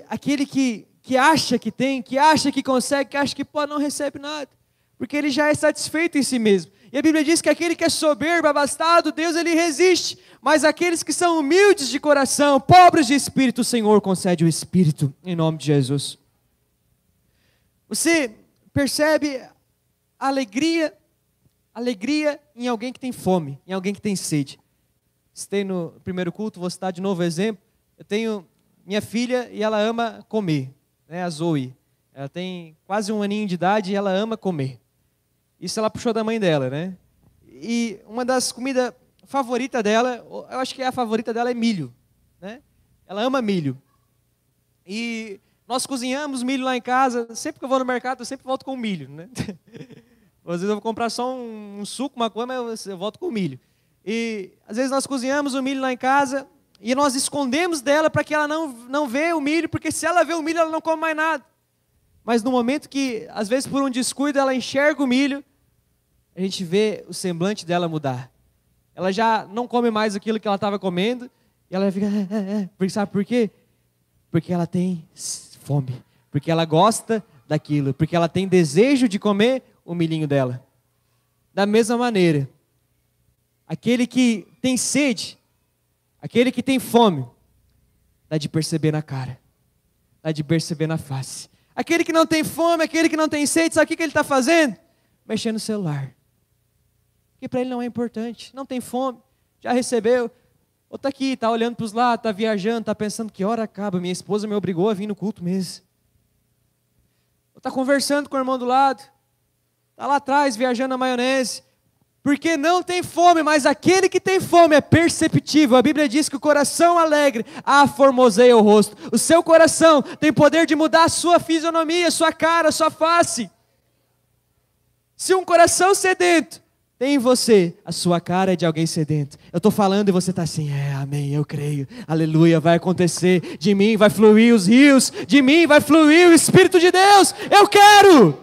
aquele que acha que tem, que acha que consegue, que acha que pode, não recebe nada. Porque ele já é satisfeito em si mesmo. E a Bíblia diz que aquele que é soberbo, abastado, Deus ele resiste. Mas aqueles que são humildes de coração, pobres de espírito, o Senhor concede o Espírito, em nome de Jesus. Você percebe alegria em alguém que tem fome, em alguém que tem sede. Citei no primeiro culto, vou citar de novo o exemplo. Eu tenho minha filha e ela ama comer, né, a Zoe. Ela tem quase 1 aninho de idade e ela ama comer. Isso ela puxou da mãe dela, né? E uma das comidas favoritas dela, eu acho que a favorita dela é milho, né? Ela ama milho. E nós cozinhamos milho lá em casa. Sempre que eu vou no mercado, eu sempre volto com milho, né? Às vezes eu vou comprar só um suco, uma coisa, mas eu volto com milho. E às vezes nós cozinhamos o milho lá em casa e nós escondemos dela para que ela não vê o milho, porque se ela vê o milho, ela não come mais nada. Mas no momento que, às vezes por um descuido, ela enxerga o milho, a gente vê o semblante dela mudar. Ela já não come mais aquilo que ela estava comendo, e ela fica, sabe por quê? Porque ela tem fome, porque ela gosta daquilo, porque ela tem desejo de comer o milhinho dela. Da mesma maneira, aquele que tem sede, aquele que tem fome, dá de perceber na cara, dá de perceber na face. Aquele que não tem fome, aquele que não tem sede, sabe o que ele está fazendo? Mexendo no celular. Que para ele não é importante, não tem fome, já recebeu, ou está aqui, está olhando para os lados, está viajando, está pensando que hora acaba, minha esposa me obrigou a vir no culto mesmo. Ou está conversando com o irmão do lado, está lá atrás viajando na maionese, Porque não tem fome, mas aquele que tem fome é perceptível. A Bíblia diz que o coração alegre formoseia o rosto. O seu coração tem poder de mudar a sua fisionomia, a sua cara, a sua face. Se um coração sedento tem em você, a sua cara é de alguém sedento. Eu estou falando e você está assim, amém, eu creio, aleluia, vai acontecer. De mim vai fluir os rios, de mim vai fluir o Espírito de Deus. Eu quero.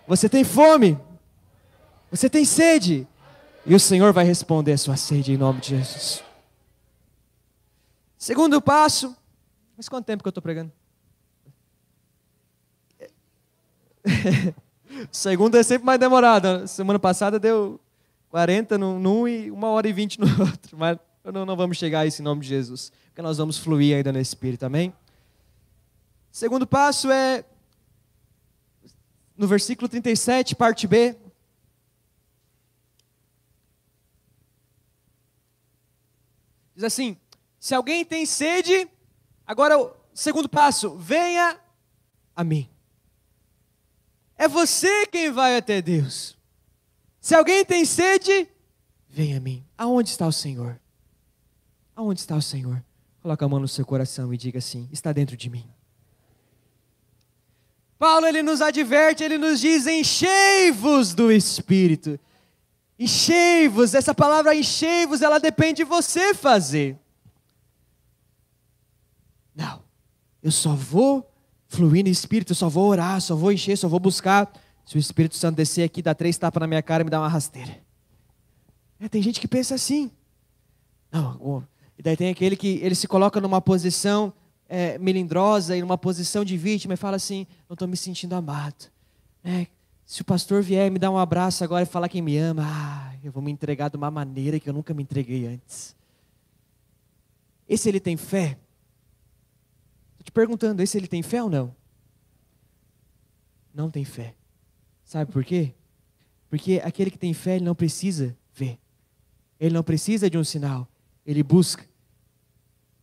Você tem fome. Você tem sede, e o Senhor vai responder a sua sede em nome de Jesus. Segundo passo, mas quanto tempo que eu estou pregando? Segundo é sempre mais demorado. Semana passada deu 40 num e 1h20 no outro, mas não vamos chegar a isso em nome de Jesus, porque nós vamos fluir ainda no Espírito, amém? Segundo passo é, no versículo 37, parte B, diz assim, se alguém tem sede, agora o segundo passo, venha a mim. É você quem vai até Deus. Se alguém tem sede, venha a mim. Aonde está o Senhor? Aonde está o Senhor? Coloca a mão no seu coração e diga assim, está dentro de mim. Paulo, ele nos adverte, ele nos diz, enchei-vos do Espírito. Enchei-vos, essa palavra enchei-vos, ela depende de você fazer. Não, eu só vou fluir no Espírito, eu só vou orar, só vou encher, só vou buscar. Se o Espírito Santo descer aqui, dá 3 tapas na minha cara e me dá uma rasteira. Tem gente que pensa assim. Não, e daí tem aquele que ele se coloca numa posição melindrosa e numa posição de vítima e fala assim, não estou me sentindo amado. Se o pastor vier me dar um abraço agora e falar que me ama, eu vou me entregar de uma maneira que eu nunca me entreguei antes. Esse ele tem fé? Estou te perguntando, esse ele tem fé ou não? Não tem fé. Sabe por quê? Porque aquele que tem fé, ele não precisa ver. Ele não precisa de um sinal. Ele busca.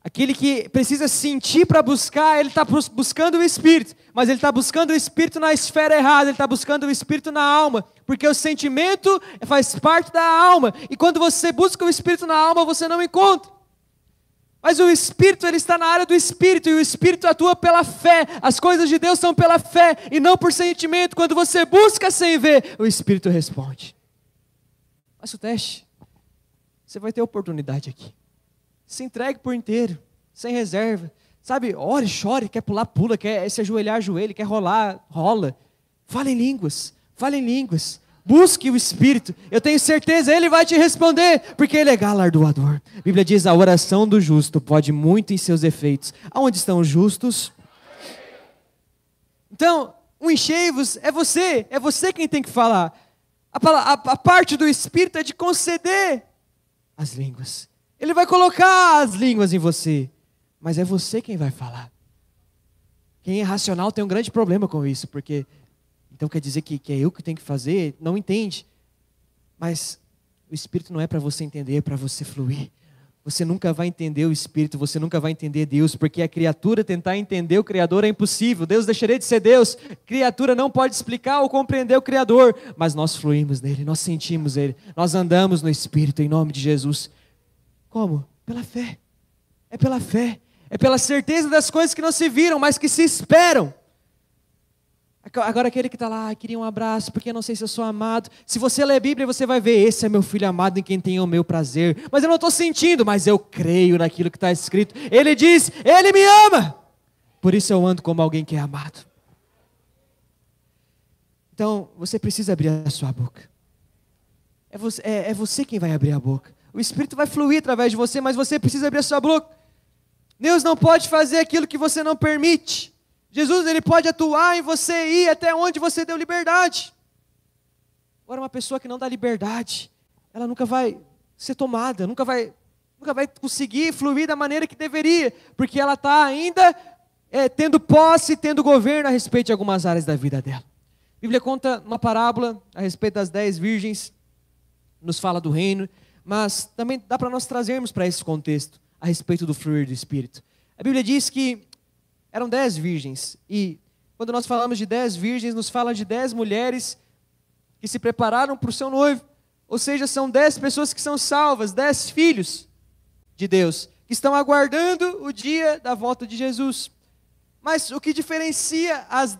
Aquele que precisa sentir para buscar, ele está buscando o Espírito. Mas ele está buscando o Espírito na esfera errada. Ele está buscando o Espírito na alma. Porque o sentimento faz parte da alma. E quando você busca o Espírito na alma, você não encontra. Mas o Espírito, ele está na área do Espírito. E o Espírito atua pela fé. As coisas de Deus são pela fé e não por sentimento. Quando você busca sem ver, o Espírito responde. Faça o teste. Você vai ter oportunidade aqui. Se entregue por inteiro, sem reserva. Sabe, ore, chore, quer pular, pula, quer se ajoelhar, ajoelha, quer rolar, rola. Fale em línguas, fale em línguas. Busque o Espírito. Eu tenho certeza, Ele vai te responder, porque Ele é galardoador. A Bíblia diz, a oração do justo pode muito em seus efeitos. Aonde estão os justos? Então, o enchei-vos é você quem tem que falar. A parte do Espírito é de conceder as línguas. Ele vai colocar as línguas em você, mas é você quem vai falar. Quem é racional tem um grande problema com isso, porque então quer dizer que é eu que tenho que fazer, não entende. Mas o Espírito não é para você entender, é para você fluir. Você nunca vai entender o Espírito, você nunca vai entender Deus, porque a criatura tentar entender o Criador é impossível. Deus deixaria de ser Deus. A criatura não pode explicar ou compreender o Criador, mas nós fluímos nele, nós sentimos ele, nós andamos no Espírito em nome de Jesus. Como? Pela fé. É pela fé. É pela certeza das coisas que não se viram, mas que se esperam. Agora aquele que está lá, queria um abraço, porque eu não sei se eu sou amado. Se você ler a Bíblia, você vai ver, esse é meu filho amado em quem tem o meu prazer. Mas eu não estou sentindo, mas eu creio naquilo que está escrito. Ele diz, Ele me ama. Por isso eu ando como alguém que é amado. Então, você precisa abrir a sua boca. É você quem vai abrir a boca. O Espírito vai fluir através de você, mas você precisa abrir a sua boca. Deus não pode fazer aquilo que você não permite. Jesus, Ele pode atuar em você e ir até onde você deu liberdade. Agora, uma pessoa que não dá liberdade, ela nunca vai ser tomada, nunca vai conseguir fluir da maneira que deveria, porque ela está ainda tendo posse, tendo governo a respeito de algumas áreas da vida dela. A Bíblia conta uma parábola a respeito das 10 virgens, nos fala do reino, mas também dá para nós trazermos para esse contexto a respeito do fluir do Espírito. A Bíblia diz que eram 10 virgens, e quando nós falamos de 10 virgens, nos fala de 10 mulheres que se prepararam para o seu noivo, Ou seja, são 10 pessoas que são salvas, 10 filhos de Deus, que estão aguardando o dia da volta de Jesus. Mas o que diferencia as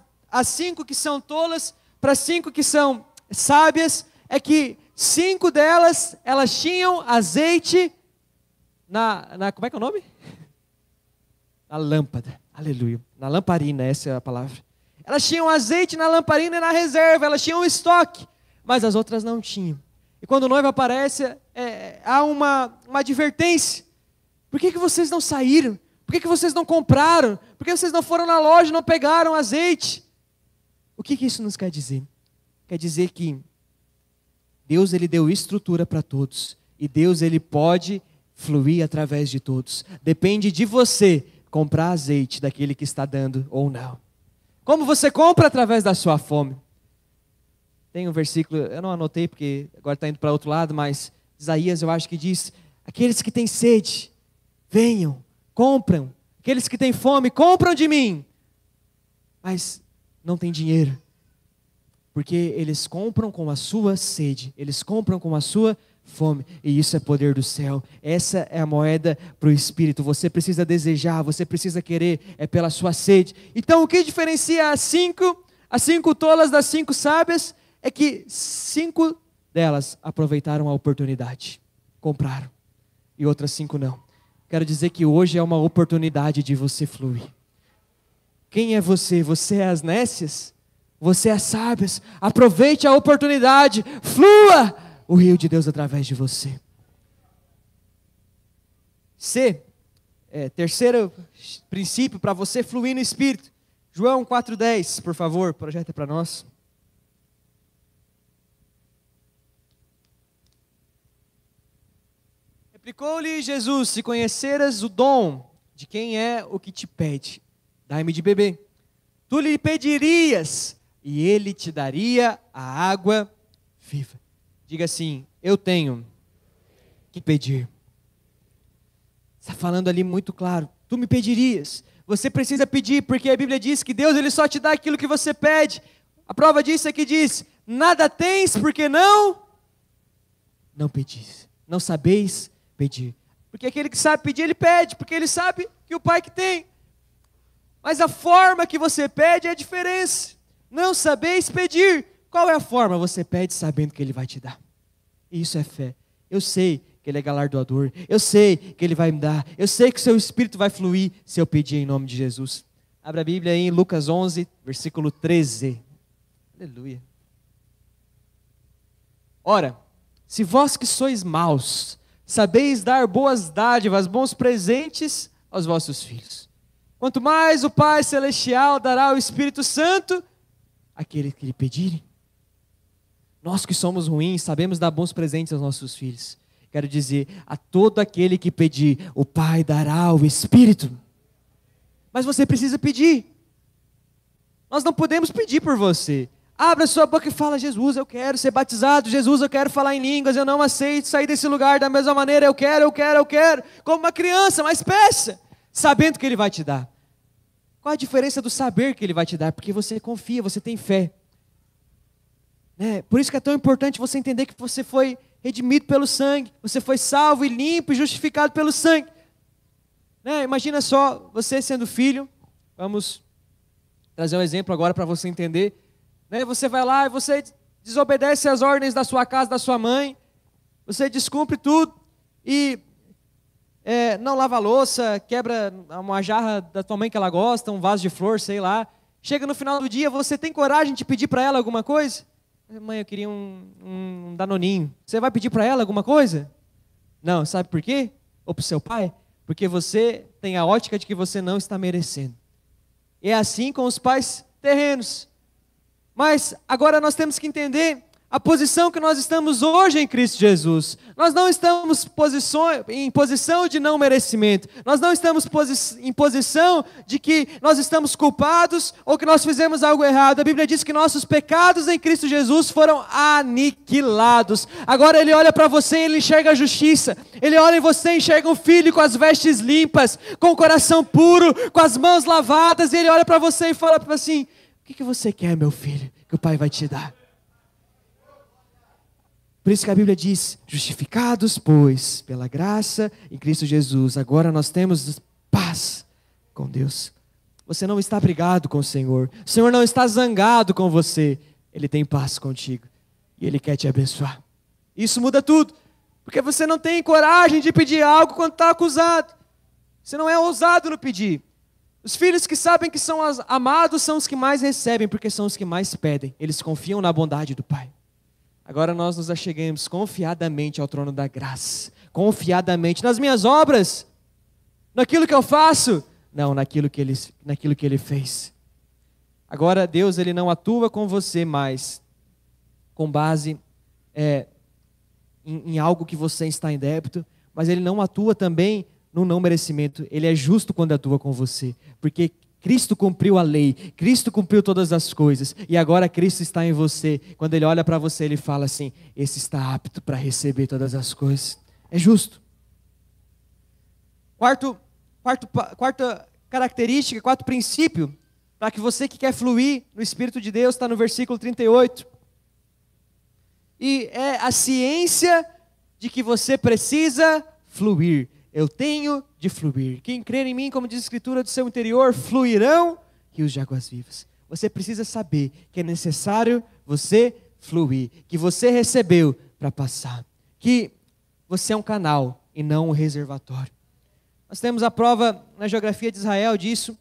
5 que são tolas para as 5 que são sábias é que 5 delas, elas tinham azeite como é que é o nome? Na lâmpada, aleluia, na lamparina, essa é a palavra. Elas tinham azeite na lamparina e na reserva, elas tinham estoque, mas as outras não tinham. E quando o noivo aparece, há uma advertência. Por que vocês não saíram? Por que vocês não compraram? Por que vocês não foram na loja e não pegaram azeite? O que isso nos quer dizer? Quer dizer que Deus, Ele deu estrutura para todos. E Deus, Ele pode fluir através de todos. Depende de você comprar azeite daquele que está dando ou não. Como você compra? Através da sua fome. Tem um versículo, eu não anotei porque agora está indo para outro lado, mas Isaías eu acho que diz: aqueles que têm sede, venham, compram. Aqueles que têm fome, compram de mim. Mas não tem dinheiro. Porque eles compram com a sua sede, eles compram com a sua fome, e isso é poder do céu. Essa é a moeda para o Espírito. Você precisa desejar, você precisa querer, é pela sua sede. Então o que diferencia as 5 tolas das 5 sábias, é que 5 delas aproveitaram a oportunidade, compraram, e outras 5 não. Quero dizer que hoje é uma oportunidade de você fluir. Quem é você? Você é as nécias? Você é as sábias? Aproveite a oportunidade, flua o rio de Deus através de você. Terceiro princípio para você fluir no Espírito. João 4,10, por favor, projeta para nós. Replicou-lhe Jesus: se conheceras o dom de quem é o que te pede, dai-me de beber. Tu lhe pedirias, e ele te daria a água viva. Diga assim: eu tenho que pedir. Está falando ali muito claro. Tu me pedirias. Você precisa pedir, porque a Bíblia diz que Deus, Ele só te dá aquilo que você pede. A prova disso é que diz: nada tens porque não pedis. Não sabeis pedir. Porque aquele que sabe pedir, ele pede, porque ele sabe que o Pai que tem. Mas a forma que você pede é a diferença. Não sabeis pedir. Qual é a forma? Você pede sabendo que Ele vai te dar. E isso é fé. Eu sei que Ele é galardoador. Eu sei que Ele vai me dar. Eu sei que o seu Espírito vai fluir se eu pedir em nome de Jesus. Abra a Bíblia aí em Lucas 11, versículo 13. Aleluia. Ora, se vós que sois maus, sabeis dar boas dádivas, bons presentes aos vossos filhos, quanto mais o Pai Celestial dará o Espírito Santo àqueles que lhe pedirem. Nós que somos ruins, sabemos dar bons presentes aos nossos filhos. Quero dizer, a todo aquele que pedir, o Pai dará o Espírito. Mas você precisa pedir. Nós não podemos pedir por você. Abra sua boca e fala: Jesus, eu quero ser batizado. Jesus, eu quero falar em línguas. Eu não aceito sair desse lugar da mesma maneira. Eu quero. Como uma criança, mas peça, sabendo que Ele vai te dar. Qual a diferença do saber que Ele vai te dar? Porque você confia, você tem fé. Por isso que é tão importante você entender que você foi redimido pelo sangue. Você foi salvo e limpo e justificado pelo sangue. Imagina só, você sendo filho. Vamos trazer um exemplo agora para você entender. Você vai lá e você desobedece às ordens da sua casa, da sua mãe. Você descumpre tudo. E não lava a louça, quebra uma jarra da tua mãe que ela gosta, um vaso de flor, sei lá. Chega no final do dia, você tem coragem de pedir para ela alguma coisa? Mãe, eu queria um danoninho. Você vai pedir para ela alguma coisa? Não, sabe por quê? Ou para o seu pai? Porque você tem a ótica de que você não está merecendo. E é assim com os pais terrenos. Mas agora nós temos que entender a posição que nós estamos hoje em Cristo Jesus. Nós não estamos em posição de não merecimento. Nós não estamos em posição de que nós estamos culpados ou que nós fizemos algo errado. A Bíblia diz que nossos pecados em Cristo Jesus foram aniquilados. Agora Ele olha para você e Ele enxerga a justiça. Ele olha em você e enxerga um filho com as vestes limpas, com o coração puro, com as mãos lavadas. E Ele olha para você e fala assim: o que você quer, meu filho, que o Pai vai te dar? Por isso que a Bíblia diz, justificados, pois, pela graça em Cristo Jesus, agora nós temos paz com Deus. Você não está brigado com o Senhor não está zangado com você, Ele tem paz contigo, e Ele quer te abençoar. Isso muda tudo, porque você não tem coragem de pedir algo quando está acusado, você não é ousado no pedir. Os filhos que sabem que são amados são os que mais recebem, porque são os que mais pedem, eles confiam na bondade do Pai. Agora nós nos acheguemos confiadamente ao trono da graça, confiadamente nas minhas obras, naquilo que eu faço, não, naquilo que Ele fez. Agora Deus, Ele não atua com você mais com base em algo que você está em débito, mas Ele não atua também no não merecimento. Ele é justo quando atua com você, porque Cristo cumpriu a lei, Cristo cumpriu todas as coisas, e agora Cristo está em você. Quando Ele olha para você, Ele fala assim, esse está apto para receber todas as coisas. É justo. Quarta característica, quarto princípio, para que você que quer fluir no Espírito de Deus, está no versículo 38. E é a ciência de que você precisa fluir. Eu tenho de fluir. Quem crer em mim, como diz a Escritura, do seu interior fluirão rios de águas vivas. Você precisa saber que é necessário você fluir, que você recebeu para passar, que você é um canal e não um reservatório. Nós temos a prova na geografia de Israel disso,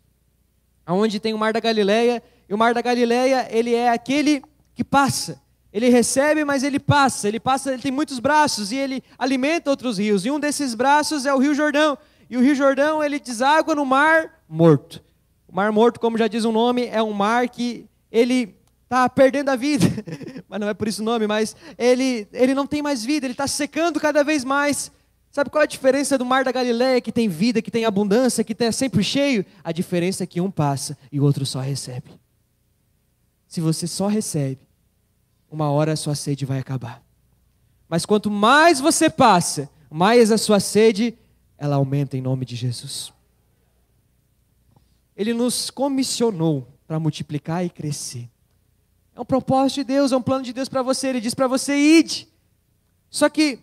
onde tem o Mar da Galileia, e o Mar da Galileia, ele é aquele que passa. Ele recebe, mas ele passa, ele tem muitos braços e ele alimenta outros rios. E um desses braços é o Rio Jordão. E o Rio Jordão, ele deságua no Mar Morto. O Mar Morto, como já diz o nome, é um mar que ele está perdendo a vida. Mas não é por isso o nome, mas ele não tem mais vida, ele está secando cada vez mais. Sabe qual é a diferença do Mar da Galileia, que tem vida, que tem abundância, que está sempre cheio? A diferença é que um passa e o outro só recebe. Se você só recebe, uma hora a sua sede vai acabar. Mas quanto mais você passa, mais a sua sede, ela aumenta em nome de Jesus. Ele nos comissionou para multiplicar e crescer. É um propósito de Deus, é um plano de Deus para você. Ele diz para você, ide. Só que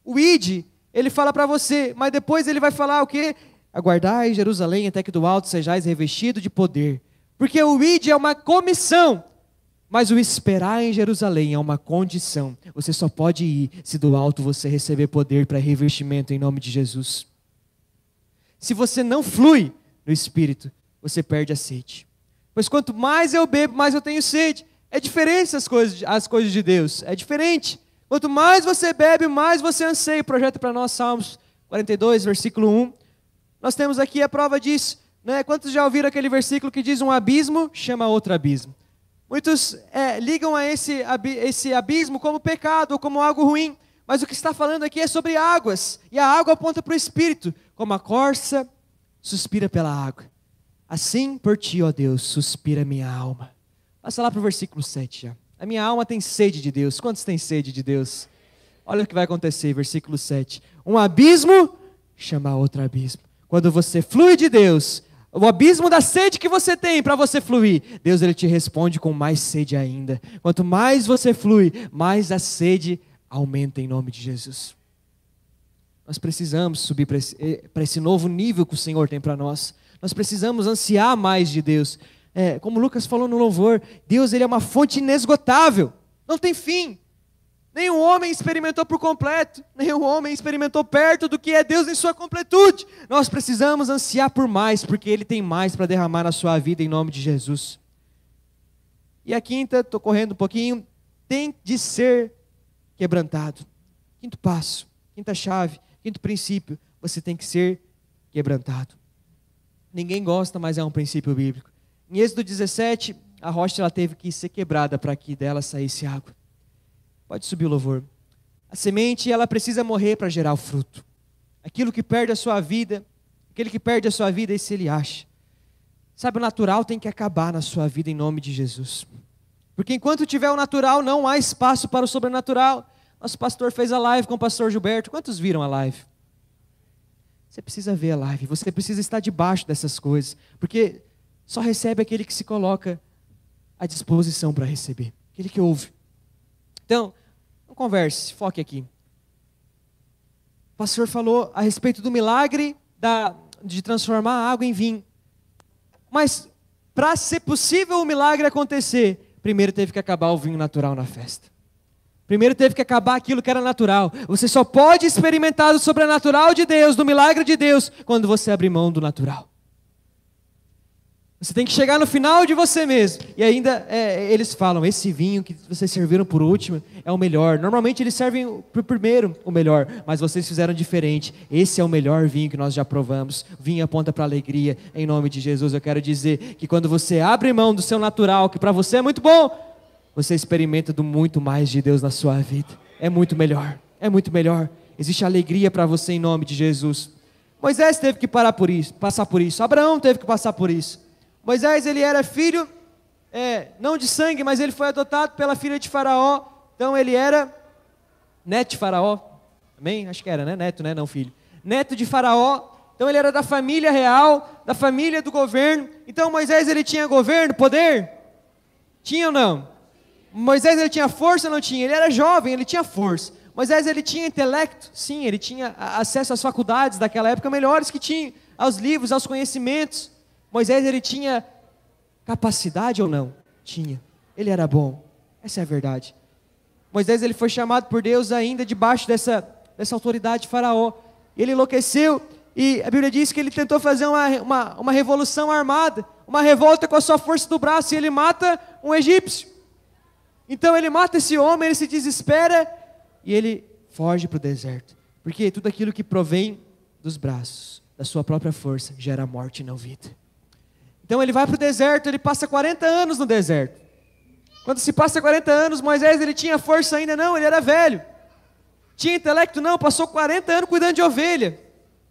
o ide, ele fala para você, mas depois ele vai falar o quê? Aguardai em Jerusalém até que do alto sejais revestido de poder. Porque o ide é uma comissão. Mas o esperar em Jerusalém é uma condição. Você só pode ir se do alto você receber poder para revestimento em nome de Jesus. Se você não flui no Espírito, você perde a sede. Pois quanto mais eu bebo, mais eu tenho sede. É diferente as coisas de Deus. É diferente. Quanto mais você bebe, mais você anseia. O projeto para nós, Salmos 42, versículo 1. Nós temos aqui a prova disso. Né? Quantos já ouviram aquele versículo que diz um abismo chama outro abismo? Muitos ligam a esse abismo como pecado ou como algo ruim. Mas o que está falando aqui é sobre águas. E a água aponta para o Espírito. Como a corça suspira pela água. Assim por ti, ó Deus, suspira minha alma. Passa lá para o versículo 7 já. A minha alma tem sede de Deus. Quantos têm sede de Deus? Olha o que vai acontecer, versículo 7. Um abismo chama outro abismo. Quando você flui de Deus, o abismo da sede que você tem para você fluir, Deus ele te responde com mais sede ainda. Quanto mais você flui, mais a sede aumenta em nome de Jesus. Nós precisamos subir para esse novo nível que o Senhor tem para nós. Nós precisamos ansiar mais de Deus. Como o Lucas falou no louvor, Deus ele é uma fonte inesgotável, não tem fim. Nenhum homem experimentou por completo, nenhum homem experimentou perto do que é Deus em sua completude. Nós precisamos ansiar por mais, porque Ele tem mais para derramar na sua vida em nome de Jesus. E a quinta, estou correndo um pouquinho, tem de ser quebrantado. Quinto passo, quinta chave, quinto princípio, você tem que ser quebrantado. Ninguém gosta, mas é um princípio bíblico. Em Êxodo 17, a rocha ela teve que ser quebrada para que dela saísse água. Pode subir o louvor. A semente, ela precisa morrer para gerar o fruto. Aquilo que perde a sua vida, aquele que perde a sua vida, esse ele acha. Sabe, o natural tem que acabar na sua vida em nome de Jesus. Porque enquanto tiver o natural, não há espaço para o sobrenatural. Nosso pastor fez a live com o pastor Gilberto. Quantos viram a live? Você precisa ver a live, você precisa estar debaixo dessas coisas. Porque só recebe aquele que se coloca à disposição para receber. Aquele que ouve. Então, Não converse, foque aqui. O pastor falou a respeito do milagre de transformar a água em vinho. Mas, para ser possível o milagre acontecer, primeiro teve que acabar o vinho natural na festa. Primeiro teve que acabar aquilo que era natural. Você só pode experimentar o sobrenatural de Deus, do milagre de Deus, quando você abrir mão do natural. Você tem que chegar no final de você mesmo. E ainda eles falam, esse vinho que vocês serviram por último é o melhor. Normalmente eles servem por primeiro o melhor, mas vocês fizeram diferente. Esse é o melhor vinho que nós já provamos. Vinho aponta para a alegria. Em nome de Jesus eu quero dizer que quando você abre mão do seu natural, que para você é muito bom, você experimenta do muito mais de Deus na sua vida. É muito melhor, é muito melhor. Existe alegria para você em nome de Jesus. Moisés teve que passar por isso. Abraão teve que passar por isso. Moisés, ele era filho, não de sangue, mas ele foi adotado pela filha de Faraó. Então ele era neto de Faraó. Amém? Acho que era, né? Neto, né? Não filho. Neto de Faraó. Então ele era da família real, da família do governo. Então Moisés, ele tinha governo, poder? Tinha ou não? Moisés, ele tinha força ou não tinha? Ele era jovem, ele tinha força. Moisés, ele tinha intelecto? Sim, ele tinha acesso às faculdades daquela época melhores que tinha, aos livros, aos conhecimentos. Moisés, ele tinha capacidade ou não? Tinha. Ele era bom. Essa é a verdade. Moisés, ele foi chamado por Deus ainda debaixo dessa autoridade de Faraó. Ele enlouqueceu e a Bíblia diz que ele tentou fazer uma revolução armada, uma revolta com a sua força do braço, e ele mata um egípcio. Então ele mata esse homem, ele se desespera e ele foge para o deserto. Porque tudo aquilo que provém dos braços, da sua própria força, gera morte e não vida. Então ele vai para o deserto, ele passa 40 anos no deserto. Quando se passa 40 anos, Moisés, ele tinha força ainda? Não, ele era velho. Tinha intelecto? Não, passou 40 anos cuidando de ovelha,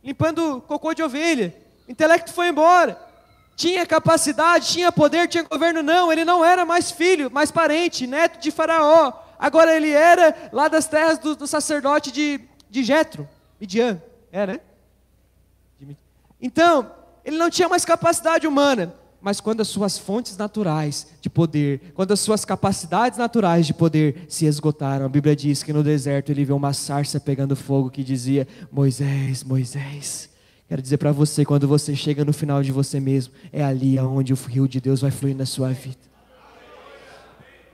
limpando cocô de ovelha. O intelecto foi embora. Tinha capacidade, tinha poder, tinha governo? Não, ele não era mais filho, mais parente, neto de Faraó. Agora ele era lá das terras do sacerdote de Jetro, Midian, né? Então, ele não tinha mais capacidade humana, mas quando as suas fontes naturais de poder, quando as suas capacidades naturais de poder se esgotaram, a Bíblia diz que no deserto ele viu uma sarça pegando fogo que dizia, Moisés, Moisés. Quero dizer para você, quando você chega no final de você mesmo, é ali aonde o rio de Deus vai fluir na sua vida.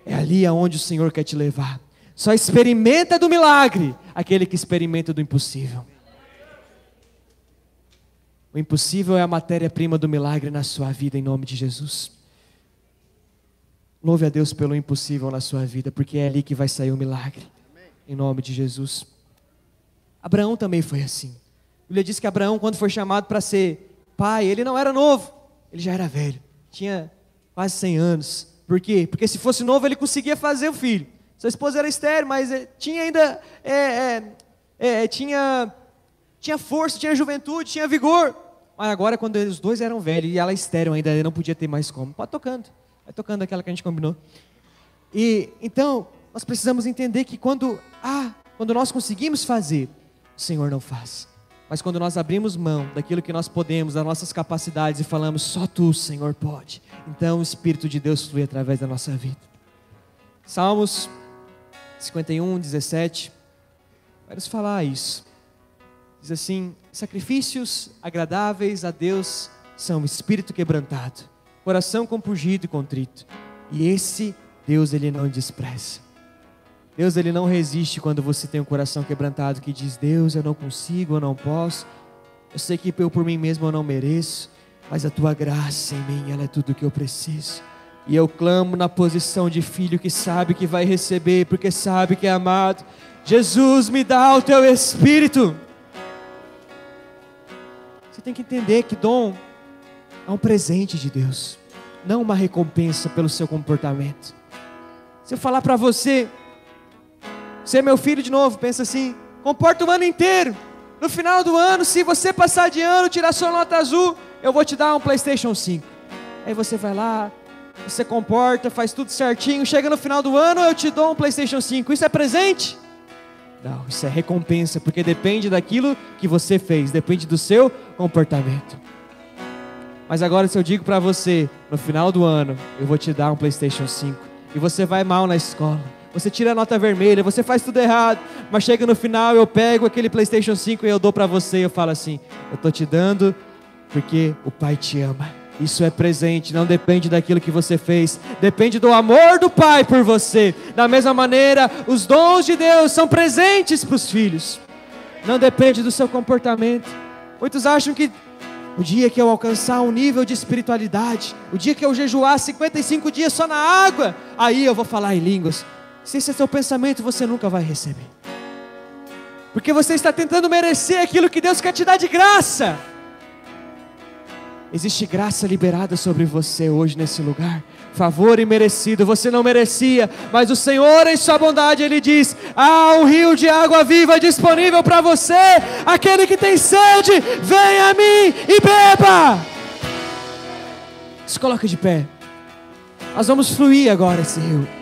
É ali aonde o Senhor quer te levar. Só experimenta do milagre aquele que experimenta do impossível. O impossível é a matéria-prima do milagre na sua vida, em nome de Jesus. Louve a Deus pelo impossível na sua vida, porque é ali que vai sair o milagre, em nome de Jesus. Abraão também foi assim. A Bíblia diz que Abraão, quando foi chamado para ser pai, ele não era novo, ele já era velho, tinha quase 100 anos. Por quê? Porque se fosse novo ele conseguia fazer o filho. Sua esposa era estéril, mas tinha ainda, tinha força, tinha juventude, tinha vigor. Mas agora, quando os dois eram velhos e ela estéril ainda, ele não podia ter mais como. Pode tocando, vai tocando aquela que a gente combinou. E então, nós precisamos entender que quando nós conseguimos fazer, o Senhor não faz. Mas quando nós abrimos mão daquilo que nós podemos, das nossas capacidades, e falamos, só Tu, Senhor, pode. Então o Espírito de Deus flui através da nossa vida. Salmos 51, 17, vai nos falar isso. Diz assim, sacrifícios agradáveis a Deus são espírito quebrantado, coração compungido e contrito. E esse Deus, Ele não despreza. Deus, Ele não resiste quando você tem um coração quebrantado que diz, Deus, eu não consigo, eu não posso. Eu sei que por mim mesmo eu não mereço, mas a Tua graça em mim, ela é tudo o que eu preciso. E eu clamo na posição de filho que sabe que vai receber, porque sabe que é amado. Jesus, me dá o Teu Espírito. Você tem que entender que dom é um presente de Deus, não uma recompensa pelo seu comportamento. Se eu falar para você, você é meu filho de novo, pensa assim, comporta o ano inteiro. No final do ano, se você passar de ano, tirar sua nota azul, eu vou te dar um PlayStation 5. Aí você vai lá, você comporta, faz tudo certinho, chega no final do ano, eu te dou um PlayStation 5. Isso é presente? Não, isso é recompensa, porque depende daquilo que você fez, depende do seu comportamento. Mas agora se eu digo para você, no final do ano, eu vou te dar um PlayStation 5, e você vai mal na escola, você tira a nota vermelha, você faz tudo errado, mas chega no final, eu pego aquele PlayStation 5 e eu dou para você, e eu falo assim, eu estou te dando porque o Pai te ama. Isso é presente, não depende daquilo que você fez, depende do amor do Pai por você. Da mesma maneira, os dons de Deus são presentes para os filhos, não depende do seu comportamento. Muitos acham que o dia que eu alcançar um nível de espiritualidade, o dia que eu jejuar 55 dias só na água, aí eu vou falar em línguas. Se esse é seu pensamento, você nunca vai receber, porque você está tentando merecer aquilo que Deus quer te dar de graça. Existe graça liberada sobre você hoje nesse lugar, favor imerecido, você não merecia, mas o Senhor em sua bondade, Ele diz, há um rio de água viva disponível para você, aquele que tem sede, venha a mim e beba. Se coloca de pé, nós vamos fluir agora esse rio.